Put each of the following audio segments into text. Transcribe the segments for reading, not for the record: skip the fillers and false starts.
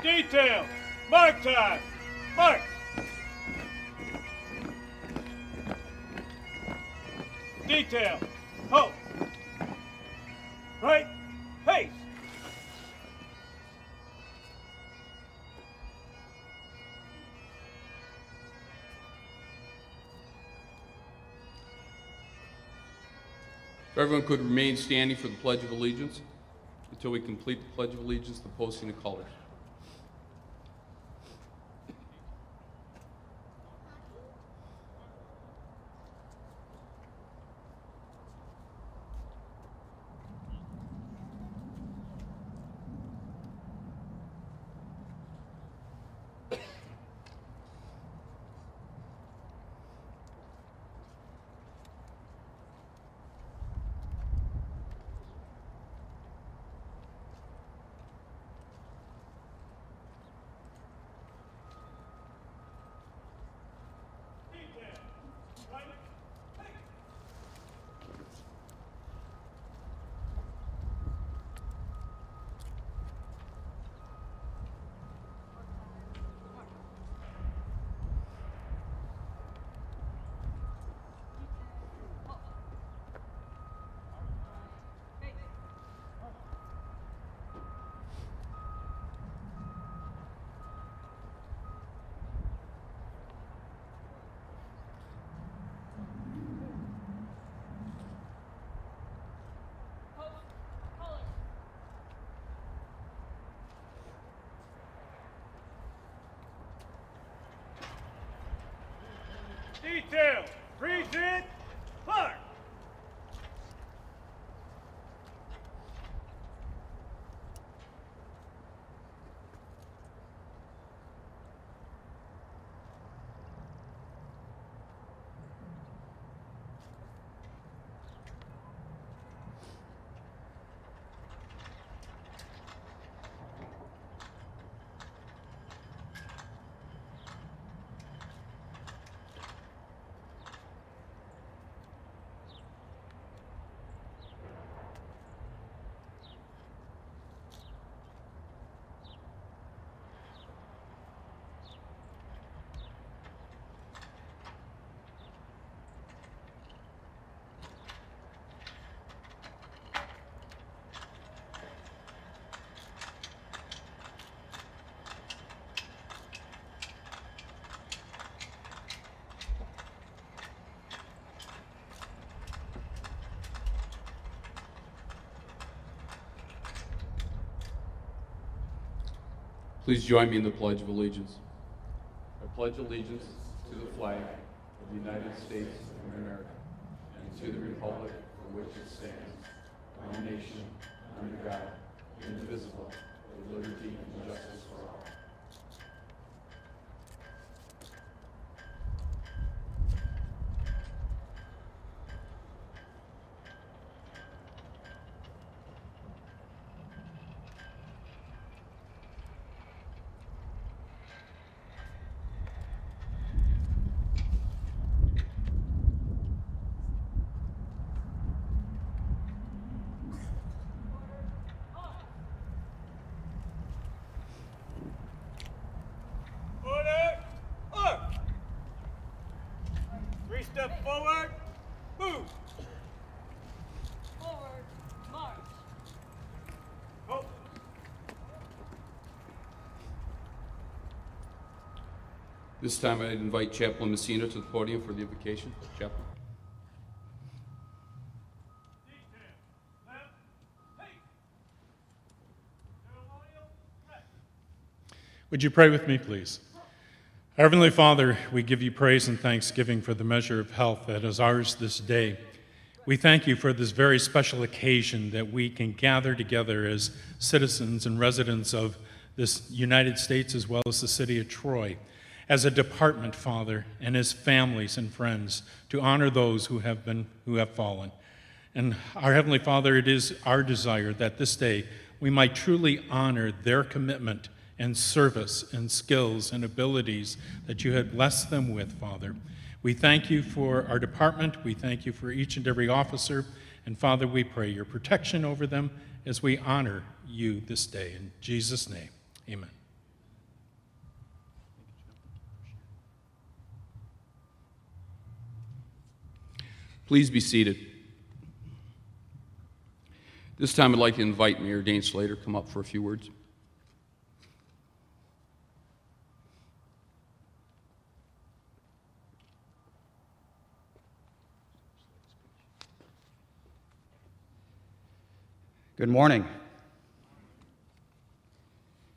Detail! Mark time! Mark! Detail! Halt! Right! Pace! If everyone could remain standing for the Pledge of Allegiance until we complete the Pledge of Allegiance, the posting of colors. Detail! Present! Mark! Please join me in the Pledge of Allegiance. I pledge allegiance to the flag of the United States of America and to the republic for which it stands, one nation, under God, indivisible, with liberty and justice for all. Step forward, move. Forward, march. Oh. This time I'd invite Chaplain Messina to the podium for the invocation. Chaplain. Would you pray with me, please? Heavenly Father, we give you praise and thanksgiving for the measure of health that is ours this day. We thank you for this very special occasion that we can gather together as citizens and residents of this United States as well as the city of Troy, as a department, Father, and as families and friends to honor those who have fallen. And our Heavenly Father, it is our desire that this day we might truly honor their commitment and service and skills and abilities that you had blessed them with, Father. We thank you for our department. We thank you for each and every officer. And Father, we pray your protection over them as we honor you this day. In Jesus' name, amen. Please be seated. This time I'd like to invite Mayor Dane Slater to come up for a few words. Good morning.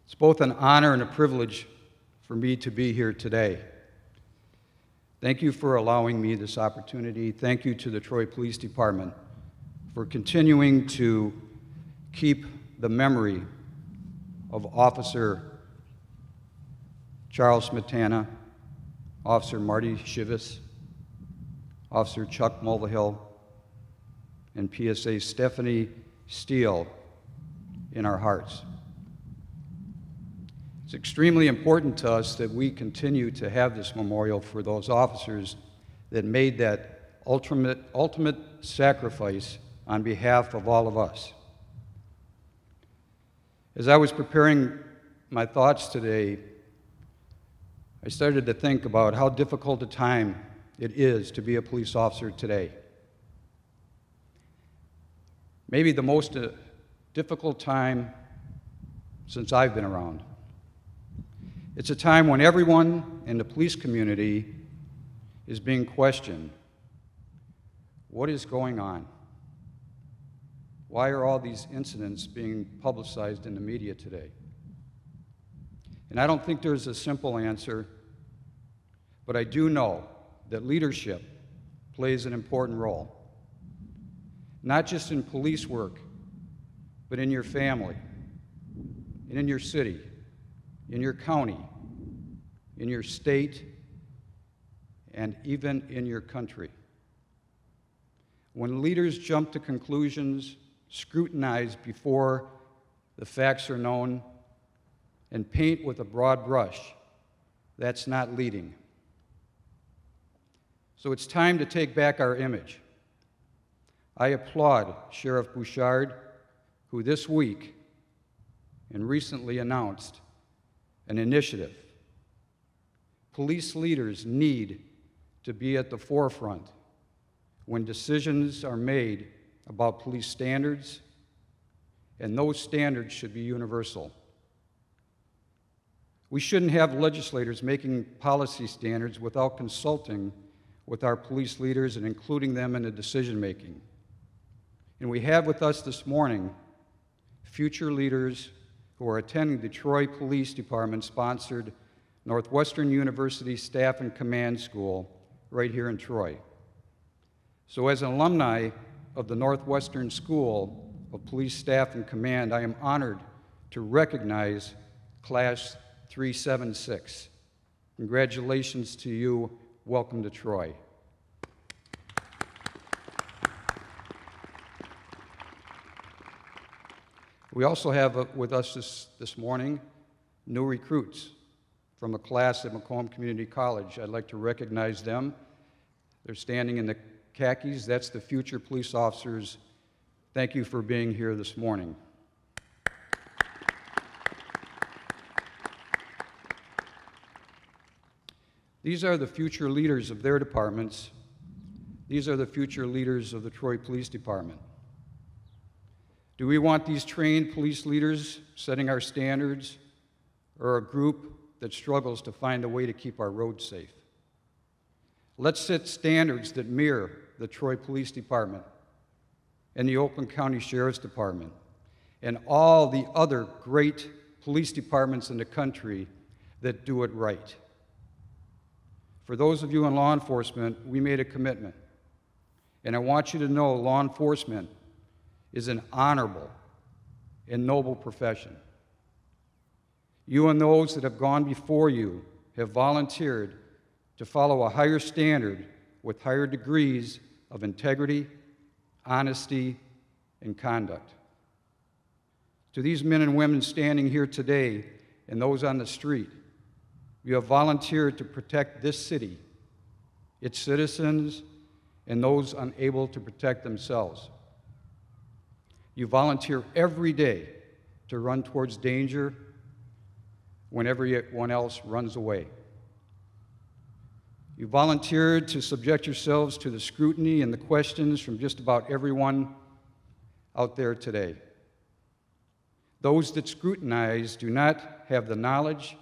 It's both an honor and a privilege for me to be here today. Thank you for allowing me this opportunity. Thank you to the Troy Police Department for continuing to keep the memory of Officer Charles Smetana, Officer Marty Shivas, Officer Chuck Mulvihill, and PSA Stephanie Steele in our hearts. It's extremely important to us that we continue to have this memorial for those officers that made that ultimate sacrifice on behalf of all of us. As I was preparing my thoughts today, I started to think about how difficult a time it is to be a police officer today. Maybe the most difficult time since I've been around. It's a time when everyone in the police community is being questioned. What is going on? Why are all these incidents being publicized in the media today? And I don't think there's a simple answer, but I do know that leadership plays an important role. Not just in police work, but in your family, and in your city, in your county, in your state, and even in your country. When leaders jump to conclusions, scrutinize before the facts are known, and paint with a broad brush, that's not leading. So it's time to take back our image. I applaud Sheriff Bouchard, who this week and recently announced an initiative. Police leaders need to be at the forefront when decisions are made about police standards, and those standards should be universal. We shouldn't have legislators making policy standards without consulting with our police leaders and including them in the decision-making. And we have with us this morning future leaders who are attending the Troy Police Department-sponsored Northwestern University Staff and Command School right here in Troy. So as an alumni of the Northwestern School of Police Staff and Command, I am honored to recognize Class 376. Congratulations to you. Welcome to Troy. We also have with us this morning new recruits from a class at Macomb Community College. I'd like to recognize them. They're standing in the khakis. That's the future police officers. Thank you for being here this morning. These are the future leaders of their departments. These are the future leaders of the Troy Police Department. Do we want these trained police leaders setting our standards, or a group that struggles to find a way to keep our roads safe? Let's set standards that mirror the Troy Police Department and the Oakland County Sheriff's Department and all the other great police departments in the country that do it right. For those of you in law enforcement, we made a commitment. And I want you to know law enforcement is an honorable and noble profession. You and those that have gone before you have volunteered to follow a higher standard with higher degrees of integrity, honesty, and conduct. To these men and women standing here today and those on the street, you have volunteered to protect this city, its citizens, and those unable to protect themselves. You volunteer every day to run towards danger when everyone else runs away. You volunteered to subject yourselves to the scrutiny and the questions from just about everyone out there today. Those that scrutinize do not have the knowledge,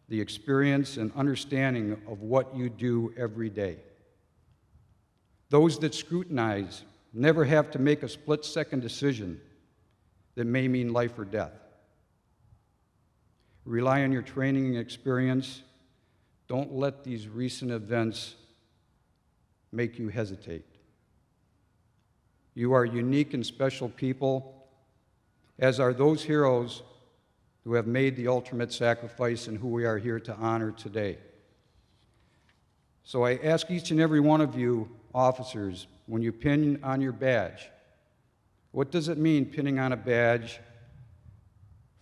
the experience, and understanding of what you do every day. Those that scrutinize never have to make a split-second decision that may mean life or death. Rely on your training and experience. Don't let these recent events make you hesitate. You are unique and special people, as are those heroes who have made the ultimate sacrifice and who we are here to honor today. So I ask each and every one of you, officers, when you pin on your badge, what does it mean pinning on a badge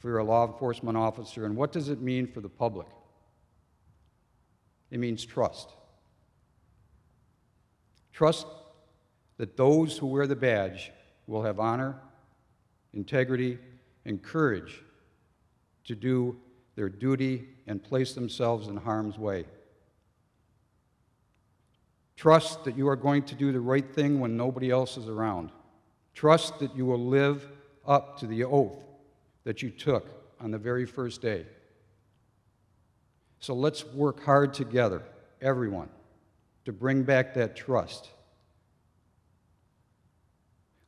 for a law enforcement officer, and what does it mean for the public? It means trust. Trust that those who wear the badge will have honor, integrity, and courage to do their duty and place themselves in harm's way. Trust that you are going to do the right thing when nobody else is around. Trust that you will live up to the oath that you took on the very first day. So let's work hard together, everyone, to bring back that trust.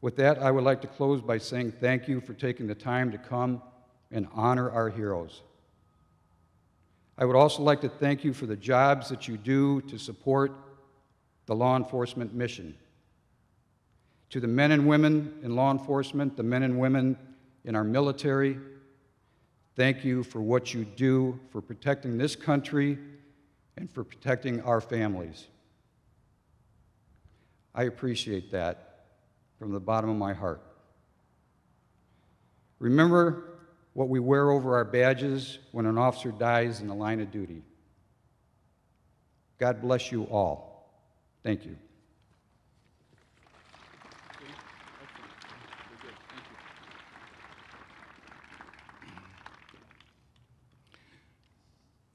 With that, I would like to close by saying thank you for taking the time to come and honor our heroes. I would also like to thank you for the jobs that you do to support the law enforcement mission. To the men and women in law enforcement, the men and women in our military, thank you for what you do for protecting this country and for protecting our families. I appreciate that from the bottom of my heart. Remember what we wear over our badges when an officer dies in the line of duty. God bless you all. Thank you.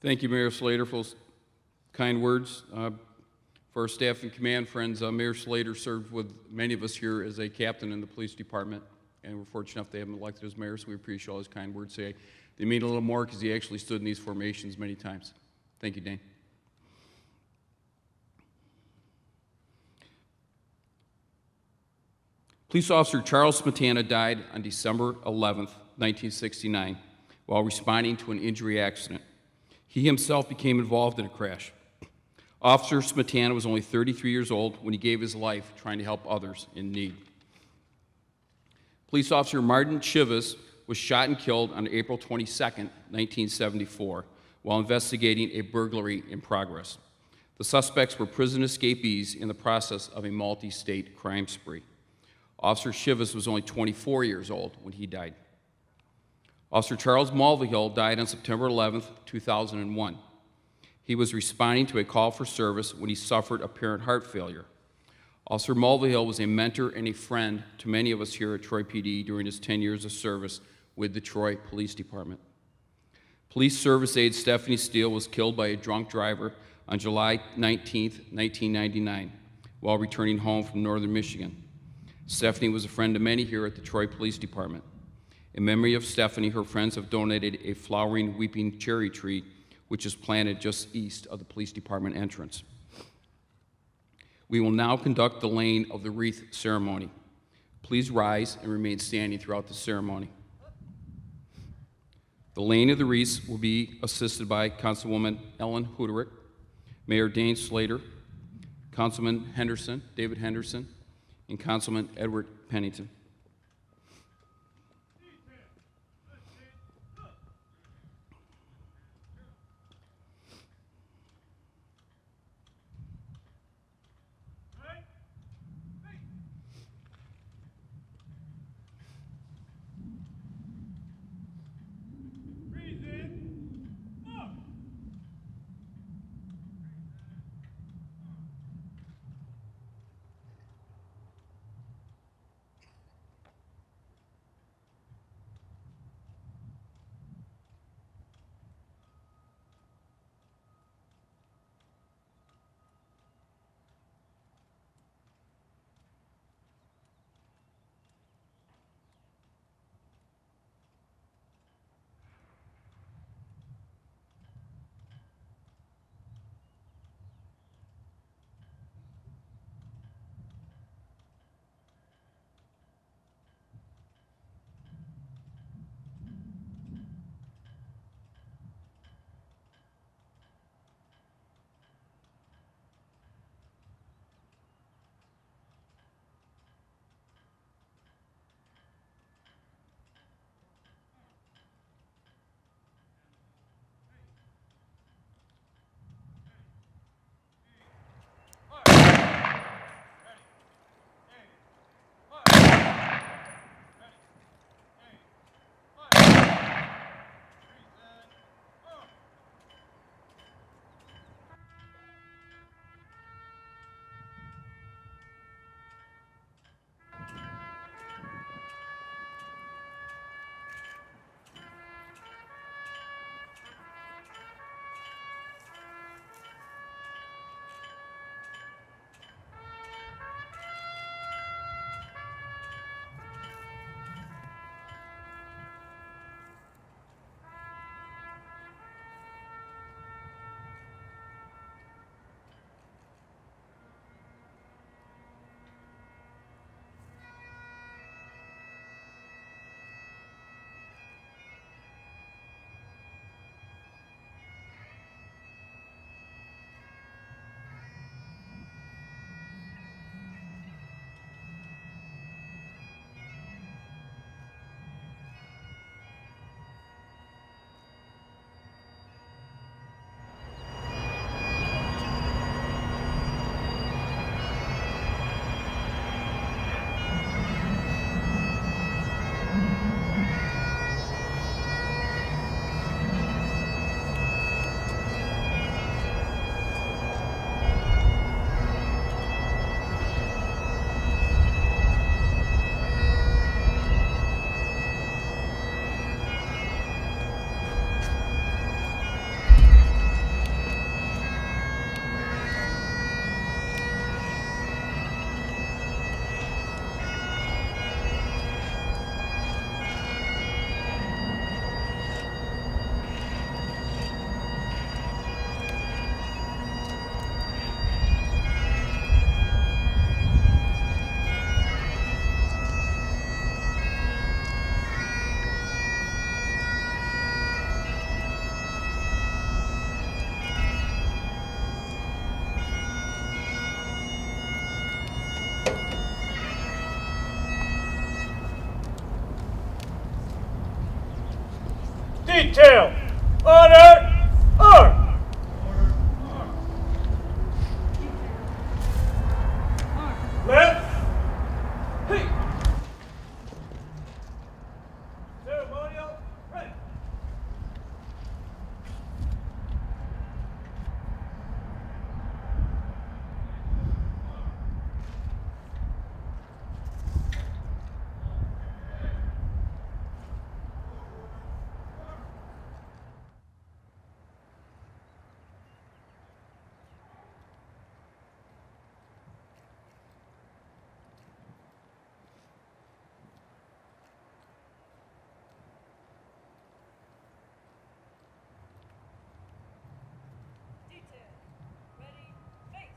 Thank you, Mayor Slater, for those kind words. For our staff and command friends, Mayor Slater served with many of us here as a captain in the police department, and we're fortunate enough to have him elected as mayor, so we appreciate all his kind words. They mean a little more because he actually stood in these formations many times. Thank you, Dane. Police Officer Charles Smetana died on December 11th, 1969, while responding to an injury accident. He himself became involved in a crash. Officer Smetana was only 33 years old when he gave his life trying to help others in need. Police Officer Martin Chivas was shot and killed on April 22nd, 1974, while investigating a burglary in progress. The suspects were prison escapees in the process of a multi-state crime spree. Officer Chivas was only 24 years old when he died. Officer Charles Mulvihill died on September 11, 2001. He was responding to a call for service when he suffered apparent heart failure. Officer Mulvihill was a mentor and a friend to many of us here at Troy PD during his 10 years of service with the Troy Police Department. Police service aide Stephanie Steele was killed by a drunk driver on July 19, 1999, while returning home from northern Michigan. Stephanie was a friend to many here at the Troy Police Department. In memory of Stephanie, her friends have donated a flowering weeping cherry tree, which is planted just east of the police department entrance. We will now conduct the laying of the wreath ceremony. Please rise and remain standing throughout the ceremony. The laying of the wreaths will be assisted by Councilwoman Ellen Huderick, Mayor Dane Slater, Councilman Henderson, David Henderson, and Councilman Edward Pennington. Detail. Order. Arm. Left. Hey. Ceremonial. Ready. Detail. Ready. Face.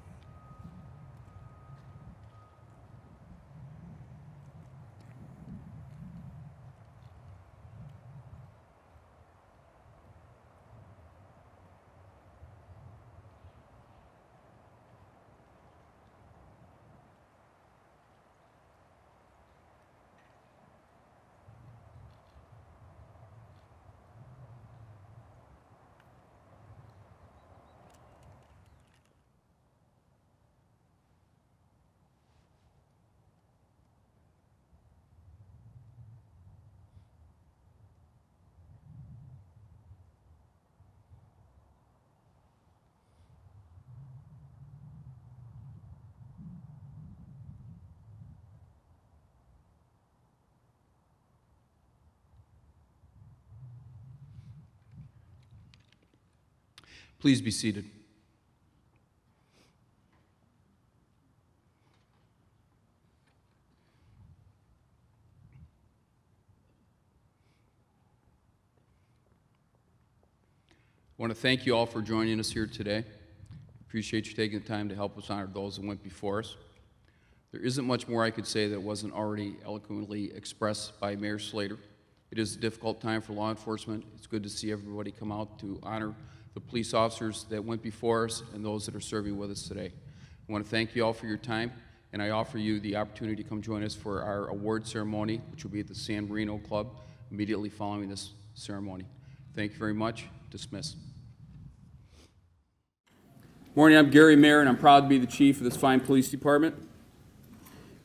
Please be seated. I want to thank you all for joining us here today. Appreciate you taking the time to help us honor those that went before us. There isn't much more I could say that wasn't already eloquently expressed by Mayor Slater. It is a difficult time for law enforcement. It's good to see everybody come out to honor the police officers that went before us and those that are serving with us today. I want to thank you all for your time, and I offer you the opportunity to come join us for our award ceremony, which will be at the San Marino Club immediately following this ceremony. Thank you very much. Dismissed. Morning, I'm Gary Mayer, and I'm proud to be the chief of this fine police department.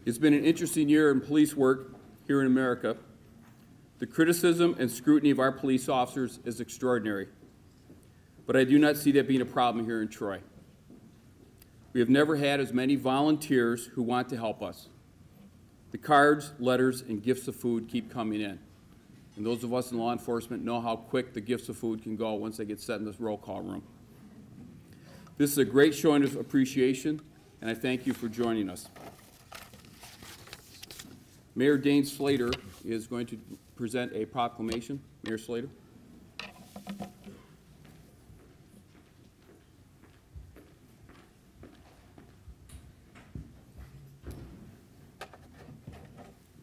It's been an interesting year in police work here in America. The criticism and scrutiny of our police officers is extraordinary, but I do not see that being a problem here in Troy. We have never had as many volunteers who want to help us. The cards, letters, and gifts of food keep coming in. And those of us in law enforcement know how quick the gifts of food can go once they get set in this roll call room. This is a great showing of appreciation, and I thank you for joining us. Mayor Dane Slater is going to present a proclamation. Mayor Slater.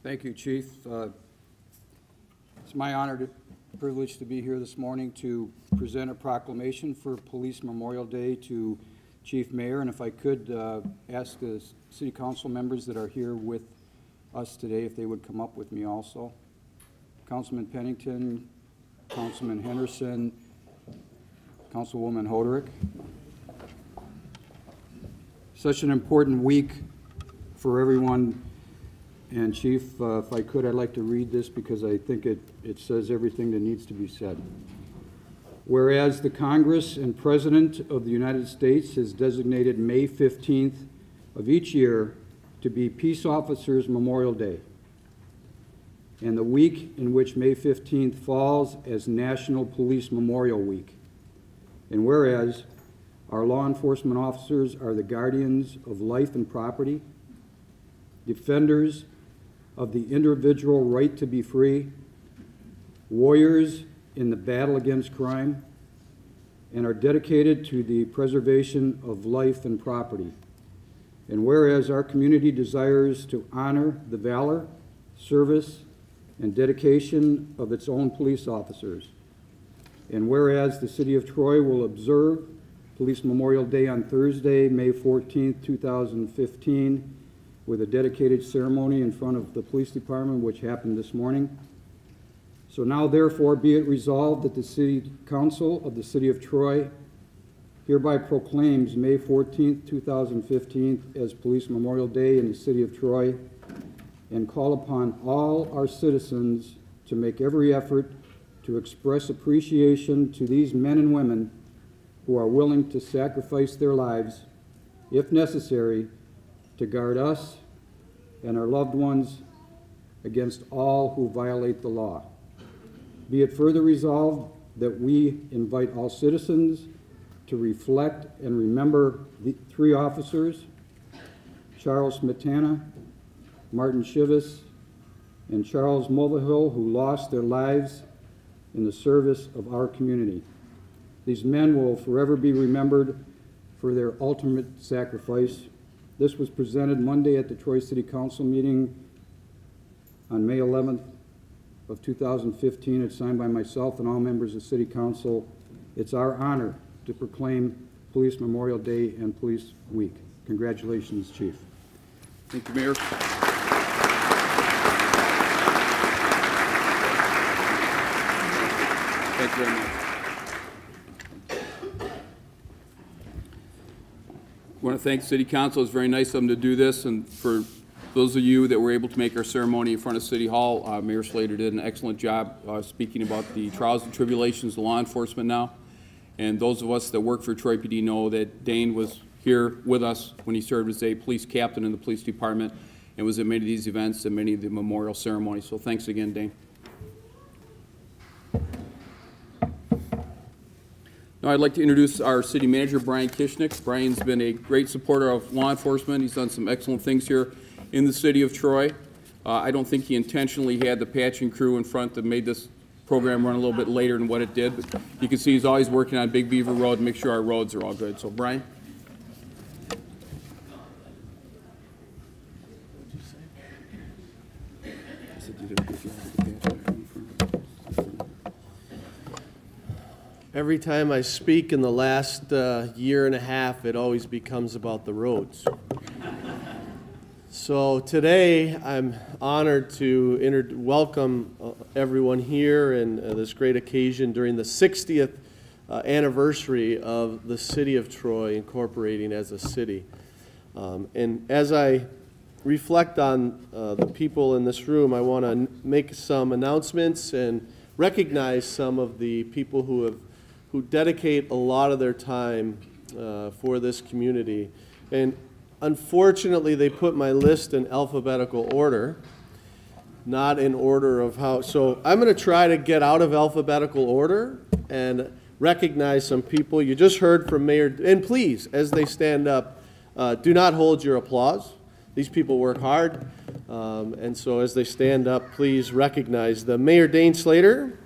Thank you, Chief. It's my honor to privilege to be here this morning to present a proclamation for Police Memorial Day to Chief Mayer, and if I could ask the City Council members that are here with us today if they would come up with me also. Councilman Pennington, Councilman Henderson, Councilwoman Hoderick. Such an important week for everyone. And Chief, if I could, I'd like to read this because I think it says everything that needs to be said. Whereas the Congress and President of the United States has designated May 15th of each year to be Peace Officers Memorial Day, and the week in which May 15th falls as National Police Memorial Week. And whereas our law enforcement officers are the guardians of life and property, defenders of the individual right to be free, warriors in the battle against crime, and are dedicated to the preservation of life and property. And whereas our community desires to honor the valor, service, and dedication of its own police officers. And whereas the City of Troy will observe Police Memorial Day on Thursday, May 14th, 2015, with a dedicated ceremony in front of the police department, which happened this morning. So now therefore be it resolved that the City Council of the City of Troy hereby proclaims May 14th, 2015 as Police Memorial Day in the City of Troy, and call upon all our citizens to make every effort to express appreciation to these men and women who are willing to sacrifice their lives, if necessary, to guard us and our loved ones against all who violate the law. Be it further resolved that we invite all citizens to reflect and remember the three officers, Charles Smetana, Martin Chivas, and Charles Mulvihill, who lost their lives in the service of our community. These men will forever be remembered for their ultimate sacrifice. This was presented Monday at the Troy City Council meeting on May 11th of 2015. It's signed by myself and all members of City Council. It's our honor to proclaim Police Memorial Day and Police Week. Congratulations, Chief. Thank you, Mayor. Thank you very much. I want to thank City Council. It's very nice of them to do this, and for those of you that were able to make our ceremony in front of City Hall, Mayor Slater did an excellent job speaking about the trials and tribulations of law enforcement now. And those of us that work for Troy PD know that Dane was here with us when he served as a police captain in the police department and was at many of these events and many of the memorial ceremonies. So thanks again, Dane. Now I'd like to introduce our city manager, Brian Kishnick. Brian's been a great supporter of law enforcement. He's done some excellent things here in the city of Troy. I don't think he intentionally had the patching crew in front that made this program run a little bit later than what it did, but you can see he's always working on Big Beaver Road to make sure our roads are all good. So Brian. Every time I speak in the last year and a half, it always becomes about the roads. So today, I'm honored to welcome everyone here in this great occasion during the 60th anniversary of the City of Troy incorporating as a city. And as I reflect on the people in this room, I want to make some announcements and recognize some of the people who dedicate a lot of their time for this community. And unfortunately, they put my list in alphabetical order, not in order of how. So I'm going to try to get out of alphabetical order and recognize some people. You just heard from Mayor, and please, as they stand up, do not hold your applause. These people work hard. And so as they stand up, please recognize them. Mayor Dane Slater.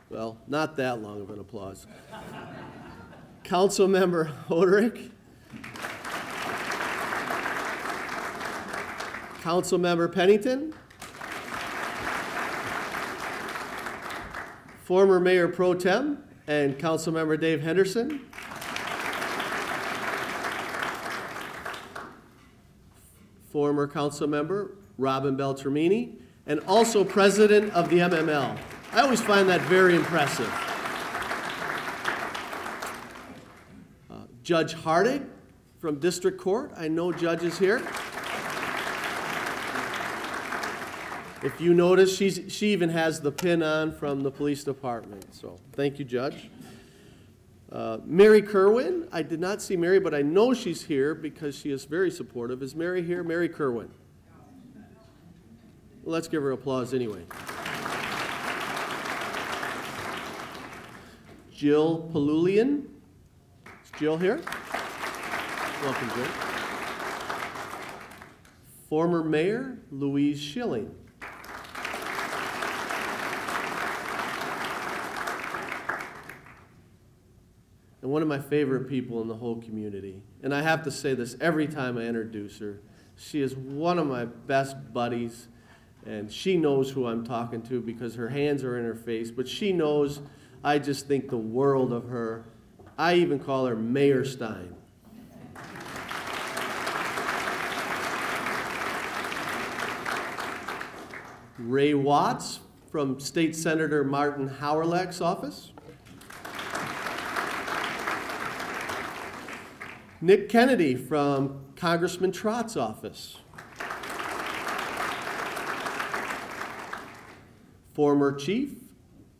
Well, not that long of an applause. Councilmember Hoderick. Councilmember Pennington. Former Mayor Pro Tem and Councilmember Dave Henderson. Former Councilmember Robin Beltramini, and also President of the MML. I always find that very impressive. Judge Hardig from District Court. I know Judge is here. If you notice, she even has the pin on from the police department. So thank you, Judge. Mary Kerwin. I did not see Mary, but I know she's here because she is very supportive. Is Mary here? Mary Kerwin. Well, let's give her applause anyway. Jill Palulian. Is Jill here? Welcome, Jill. Former Mayor Louise Schilling. And one of my favorite people in the whole community. And I have to say this every time I introduce her. She is one of my best buddies, and she knows who I'm talking to because her hands are in her face, but she knows I just think the world of her. I even call her Mayor Stein. Ray Watts from State Senator Martin Hawryluk's office. Nick Kennedy from Congressman Trott's office. Former Chief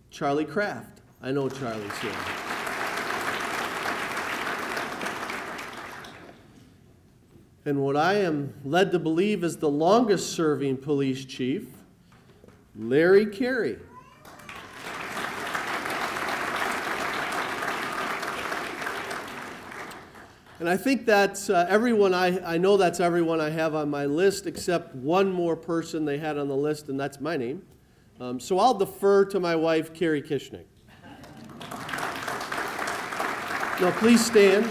Charlie Kraft. I know Charlie's here. And what I am led to believe is the longest serving police chief, Larry Carey. And I think that's everyone, I know that's everyone I have on my list except one more person they had on the list, and that's my name. So I'll defer to my wife, Carrie Kishnick. No, please stand.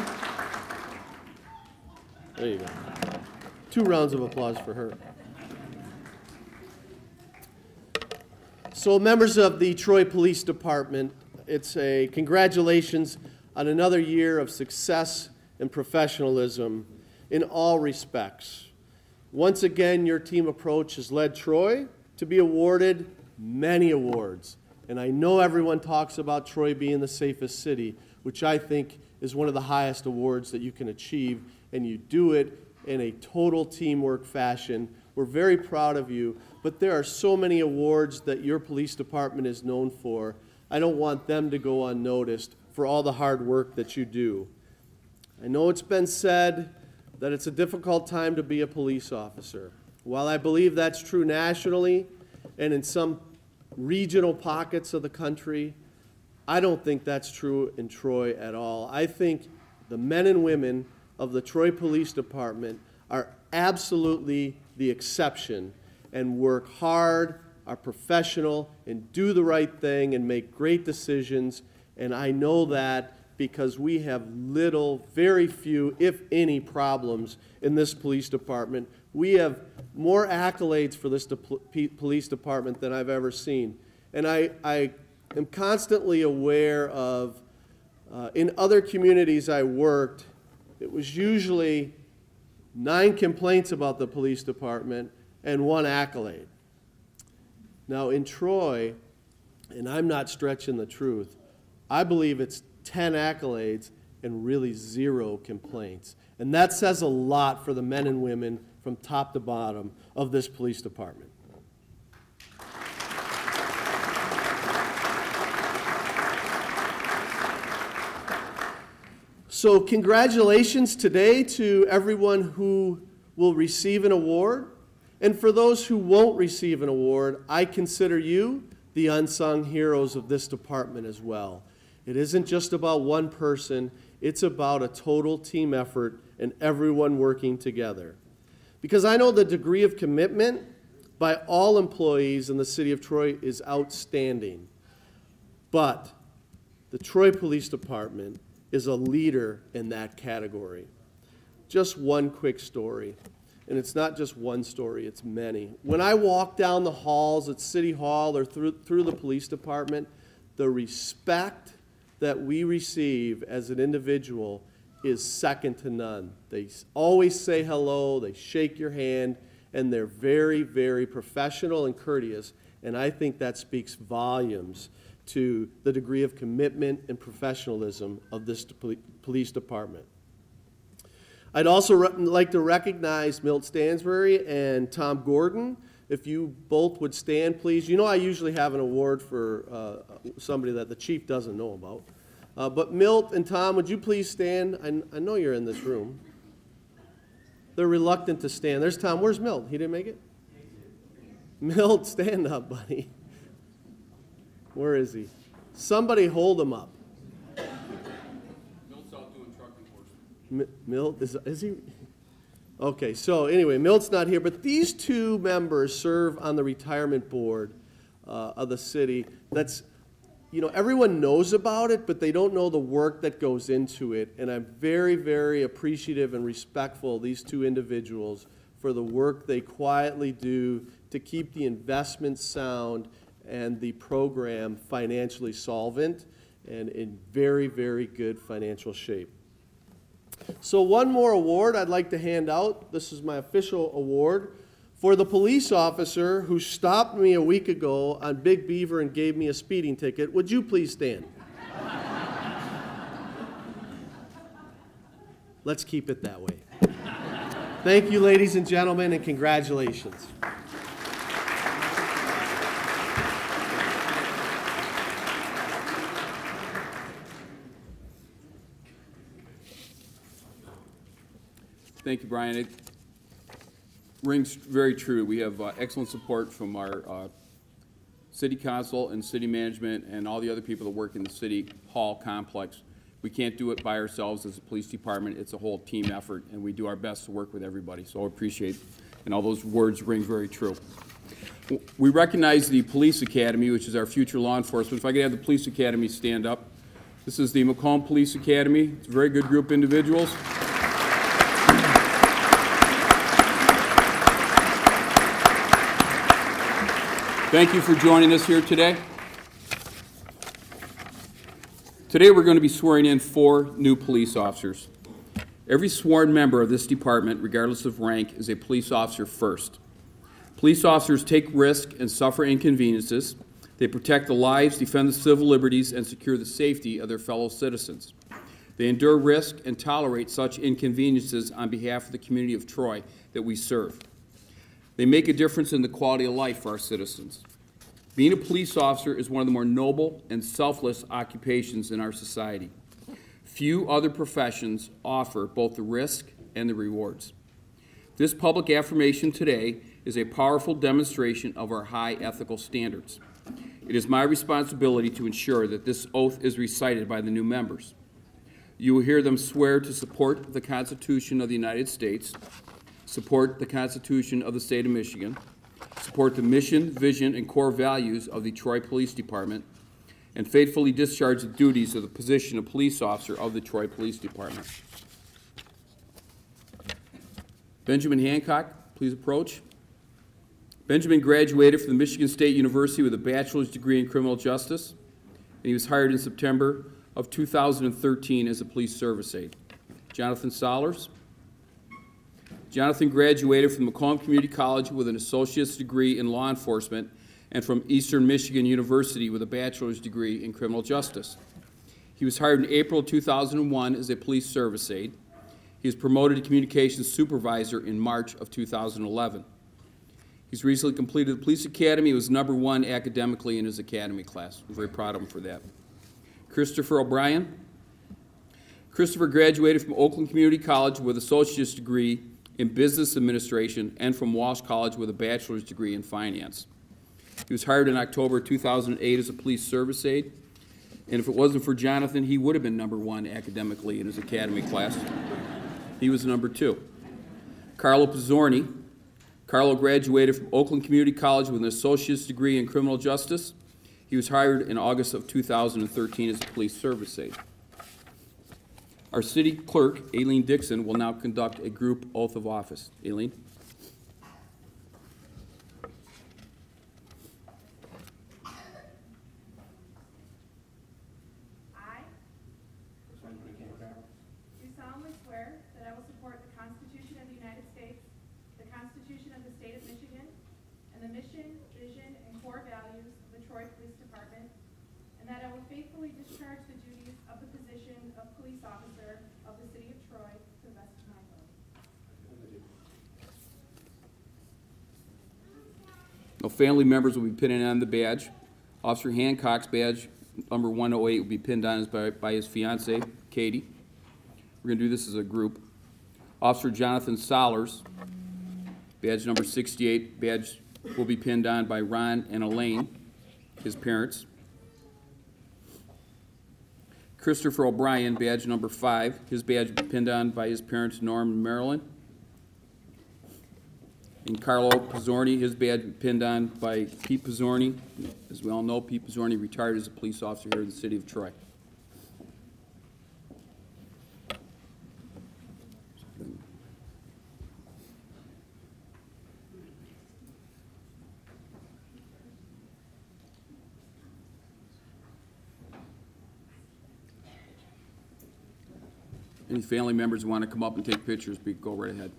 There you go. 2 rounds of applause for her. So members of the Troy Police Department, it's a congratulations on another year of success and professionalism in all respects. Once again, your team approach has led Troy to be awarded many awards. And I know everyone talks about Troy being the safest city, which I think is one of the highest awards that you can achieve, and you do it in a total teamwork fashion. We're very proud of you, but there are so many awards that your police department is known for. I don't want them to go unnoticed for all the hard work that you do. I know it's been said that it's a difficult time to be a police officer. While I believe that's true nationally and in some regional pockets of the country, I don't think that's true in Troy at all. I think the men and women of the Troy Police Department are absolutely the exception and work hard, are professional, and do the right thing and make great decisions. And I know that because we have very few, if any, problems in this police department. We have more accolades for this police department than I've ever seen. And I am constantly aware of, in other communities I worked, it was usually 9 complaints about the police department and 1 accolade. Now in Troy, and I'm not stretching the truth, I believe it's 10 accolades and really 0 complaints. And that says a lot for the men and women from top to bottom of this police department. So congratulations today to everyone who will receive an award. And for those who won't receive an award, I consider you the unsung heroes of this department as well. It isn't just about one person, it's about a total team effort and everyone working together. Because I know the degree of commitment by all employees in the city of Troy is outstanding. But the Troy Police Department is a leader in that category. Just one quick story, and it's not just one story, it's many. When I walk down the halls at City Hall or through the police department, the respect that we receive as an individual is second to none. They always say hello, they shake your hand, and they're very, very professional and courteous, and I think that speaks volumes to the degree of commitment and professionalism of this police department. I'd also like to recognize Milt Stansbury and Tom Gordon. If you both would stand, please. You know I usually have an award for somebody that the chief doesn't know about. But Milt and Tom, would you please stand? I know you're in this room. They're reluctant to stand. There's Tom. Where's Milt? He didn't make it? Milt, stand up, buddy. Where is he? Somebody hold him up. Milt's out doing truck enforcement. Milt, is he? Okay, so anyway, Milt's not here, but these 2 members serve on the retirement board of the city. That's, you know, everyone knows about it, but they don't know the work that goes into it. And I'm very, very appreciative and respectful of these 2 individuals for the work they quietly do to keep the investment sound and the program financially solvent and in very, very good financial shape. So one more award I'd like to hand out. This is my official award for the police officer who stopped me a week ago on Big Beaver and gave me a speeding ticket. Would you please stand? Let's keep it that way. Thank you, ladies and gentlemen, and congratulations. Thank you, Brian. It rings very true. We have excellent support from our city council and city management and all the other people that work in the city hall complex. We can't do it by ourselves as a police department. It's a whole team effort, and we do our best to work with everybody. So I appreciate it. And all those words ring very true. We recognize the Police Academy, which is our future law enforcement. If I could have the Police Academy stand up. This is the Macomb Police Academy. It's a very good group of individuals. Thank you for joining us here today. Today we're going to be swearing in 4 new police officers. Every sworn member of this department, regardless of rank, is a police officer first. Police officers take risk and suffer inconveniences. They protect the lives, defend the civil liberties, and secure the safety of their fellow citizens. They endure risk and tolerate such inconveniences on behalf of the community of Troy that we serve. They make a difference in the quality of life for our citizens. Being a police officer is one of the more noble and selfless occupations in our society. Few other professions offer both the risk and the rewards. This public affirmation today is a powerful demonstration of our high ethical standards. It is my responsibility to ensure that this oath is recited by the new members. You will hear them swear to support the Constitution of the United States, support the Constitution of the State of Michigan, support the mission, vision, and core values of the Troy Police Department, and faithfully discharge the duties of the position of police officer of the Troy Police Department. Benjamin Hancock, please approach. Benjamin graduated from the Michigan State University with a bachelor's degree in criminal justice, and he was hired in September of 2013 as a police service aide. Jonathan Solers. Jonathan graduated from Macomb Community College with an associate's degree in law enforcement and from Eastern Michigan University with a bachelor's degree in criminal justice. He was hired in April 2001 as a police service aide. He was promoted to communications supervisor in March of 2011. He's recently completed the police academy. He was #1 academically in his academy class. I'm very proud of him for that. Christopher O'Brien. Christopher graduated from Oakland Community College with an associate's degree in business administration and from Walsh College with a bachelor's degree in finance. He was hired in October 2008 as a police service aide, and if it wasn't for Jonathan, he would have been #1 academically in his academy class. He was #2. Carlo Pizzorni. Carlo graduated from Oakland Community College with an associate's degree in criminal justice. He was hired in August of 2013 as a police service aide. Our city clerk, Aileen Dixon, will now conduct a group oath of office. Aileen. I do solemnly swear that I will support the Constitution of the United States, the Constitution of the State of Michigan, and the mission, vision, and core values of the Troy Police Department, and that I will faithfully discharge the duties of the position of police officer of the city of Troy to the best of my ability. No family members will be pinning on the badge. Officer Hancock's badge, #108, will be pinned on by his fiancée, Katie. We're going to do this as a group. Officer Jonathan Solers, badge number 68, badge will be pinned on by Ron and Elaine, his parents. Christopher O'Brien, badge number 5, his badge will be pinned on by his parents, Norm and Marilyn. And Carlo Pizzorni, his badge will be pinned on by Pete Pizzorni. As we all know, Pete Pizzorni retired as a police officer here in the city of Troy. Any family members who want to come up and take pictures, go right ahead.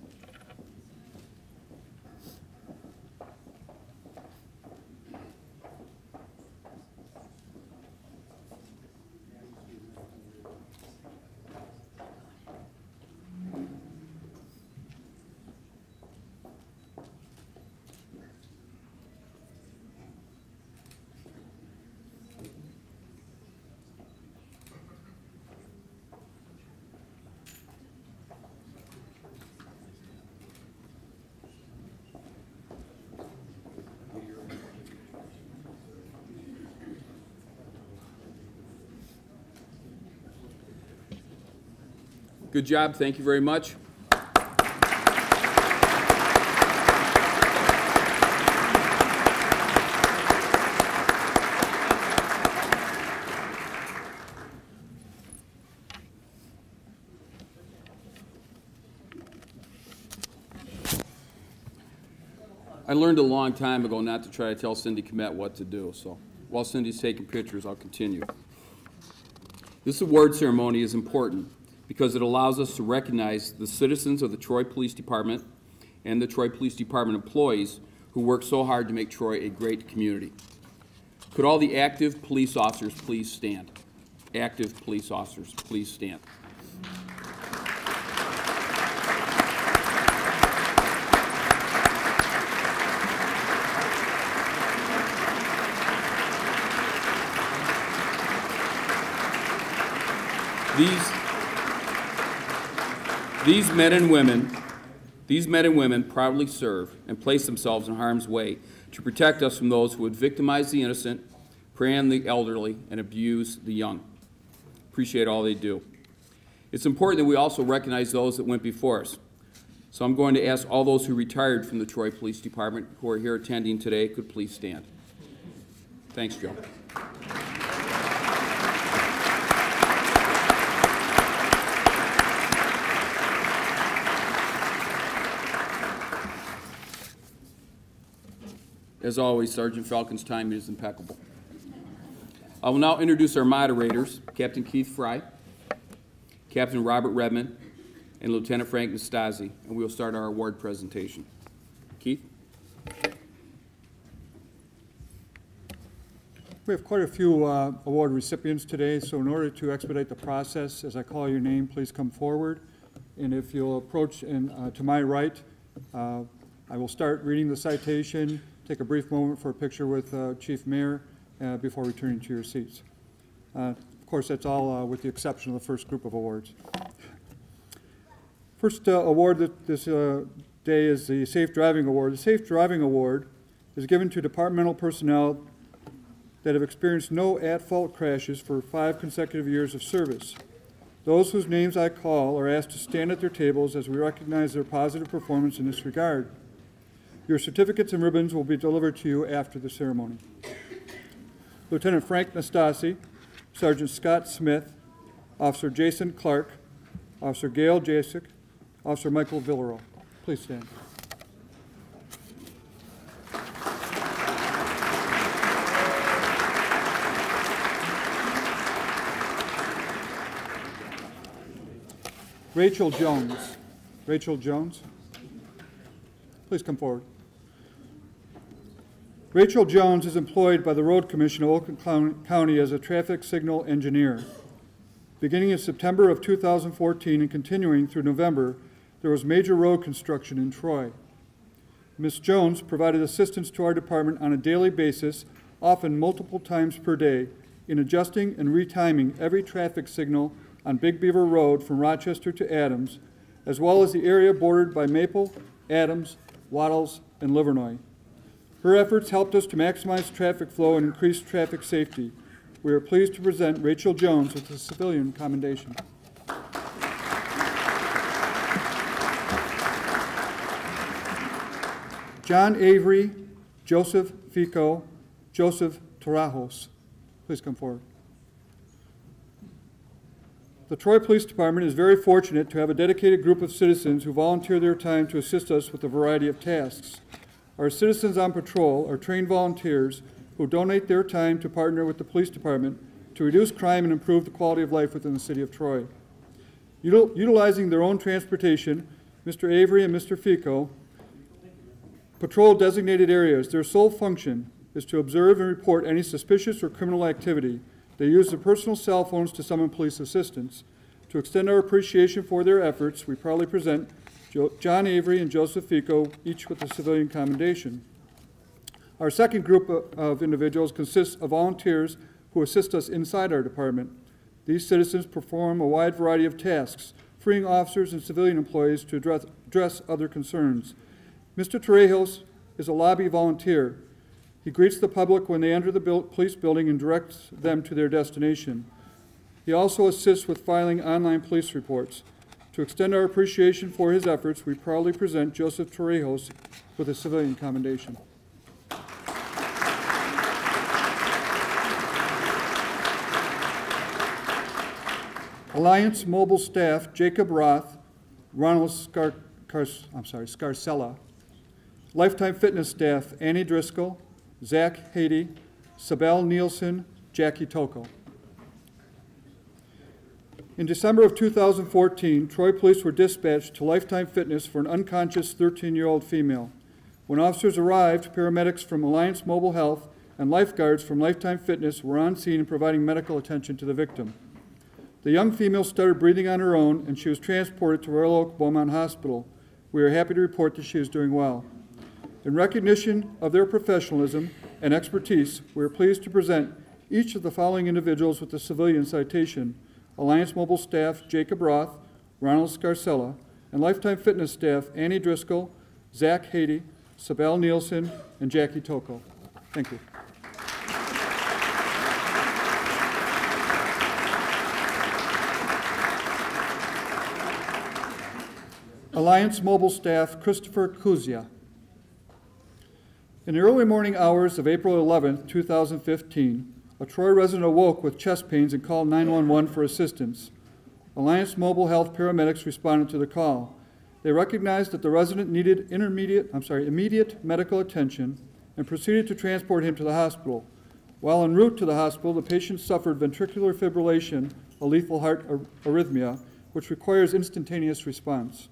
Good job. Thank you very much. I learned a long time ago not to try to tell Cindy Kmet what to do, so while Cindy's taking pictures, I'll continue. This award ceremony is important because it allows us to recognize the citizens of the Troy Police Department and the Troy Police Department employees who work so hard to make Troy a great community. Could all the active police officers please stand? Active police officers, please stand. These men and women proudly serve and place themselves in harm's way to protect us from those who would victimize the innocent, prey on the elderly, and abuse the young. Appreciate all they do. It's important that we also recognize those that went before us. So I'm going to ask all those who retired from the Troy Police Department who are here attending today could please stand. Thanks, Joe. As always, Sergeant Falcon's timing is impeccable. I will now introduce our moderators, Captain Keith Fry, Captain Robert Redmond, and Lieutenant Frank Nastasi, and we will start our award presentation. Keith? We have quite a few award recipients today, so in order to expedite the process, as I call your name, please come forward. And if you'll approach to my right, I will start reading the citation. Take a brief moment for a picture with Chief Mayer before returning to your seats. Of course, that's all with the exception of the first group of awards. First award this day is the Safe Driving Award. The Safe Driving Award is given to departmental personnel that have experienced no at-fault crashes for 5 consecutive years of service. Those whose names I call are asked to stand at their tables as we recognize their positive performance in this regard. Your certificates and ribbons will be delivered to you after the ceremony. Lieutenant Frank Nastasi, Sergeant Scott Smith, Officer Jason Clark, Officer Gail Jasek, Officer Michael Villero. Please stand. Rachel Jones. Rachel Jones, please come forward. Rachel Jones is employed by the Road Commission of Oakland County as a traffic signal engineer. Beginning in September of 2014 and continuing through November, there was major road construction in Troy. Ms. Jones provided assistance to our department on a daily basis, often multiple times per day, in adjusting and retiming every traffic signal on Big Beaver Road from Rochester to Adams, as well as the area bordered by Maple, Adams, Wattles, and Livernois. Her efforts helped us to maximize traffic flow and increase traffic safety. We are pleased to present Rachel Jones with the civilian commendation. John Avery, Joseph Fico, Joseph Torajos. Please come forward. The Troy Police Department is very fortunate to have a dedicated group of citizens who volunteer their time to assist us with a variety of tasks. Our citizens on patrol are trained volunteers who donate their time to partner with the police department to reduce crime and improve the quality of life within the city of Troy. Utilizing their own transportation, Mr. Avery and Mr. Fico patrol designated areas. Their sole function is to observe and report any suspicious or criminal activity. They use their personal cell phones to summon police assistance. To extend our appreciation for their efforts, we proudly present John Avery and Joseph Fico, each with a civilian commendation. Our second group of individuals consists of volunteers who assist us inside our department. These citizens perform a wide variety of tasks, freeing officers and civilian employees to address other concerns. Mr. Torajos is a lobby volunteer. He greets the public when they enter the police building and directs them to their destination. He also assists with filing online police reports. To extend our appreciation for his efforts, we proudly present Joseph Torrijos with a civilian commendation. Alliance Mobile Staff Jacob Roth, Ronald Scarcella. Lifetime Fitness Staff Annie Driscoll, Zach Haiti, Sabelle Nielsen, Jackie Toko. In December of 2014, Troy Police were dispatched to Lifetime Fitness for an unconscious 13-year-old female. When officers arrived, paramedics from Alliance Mobile Health and lifeguards from Lifetime Fitness were on scene and providing medical attention to the victim. The young female started breathing on her own, and she was transported to Royal Oak Beaumont Hospital. We are happy to report that she is doing well. In recognition of their professionalism and expertise, we are pleased to present each of the following individuals with a civilian citation: Alliance Mobile Staff Jacob Roth, Ronald Scarcella, and Lifetime Fitness Staff Annie Driscoll, Zach Haiti, Sabelle Nielsen, and Jackie Toko. Thank you. Alliance Mobile Staff Christopher Kuzia. In the early morning hours of April 11, 2015, a Troy resident awoke with chest pains and called 911 for assistance. Alliance Mobile Health paramedics responded to the call. They recognized that the resident needed immediate medical attention and proceeded to transport him to the hospital. While en route to the hospital, the patient suffered ventricular fibrillation, a lethal heart arrhythmia, which requires instantaneous response.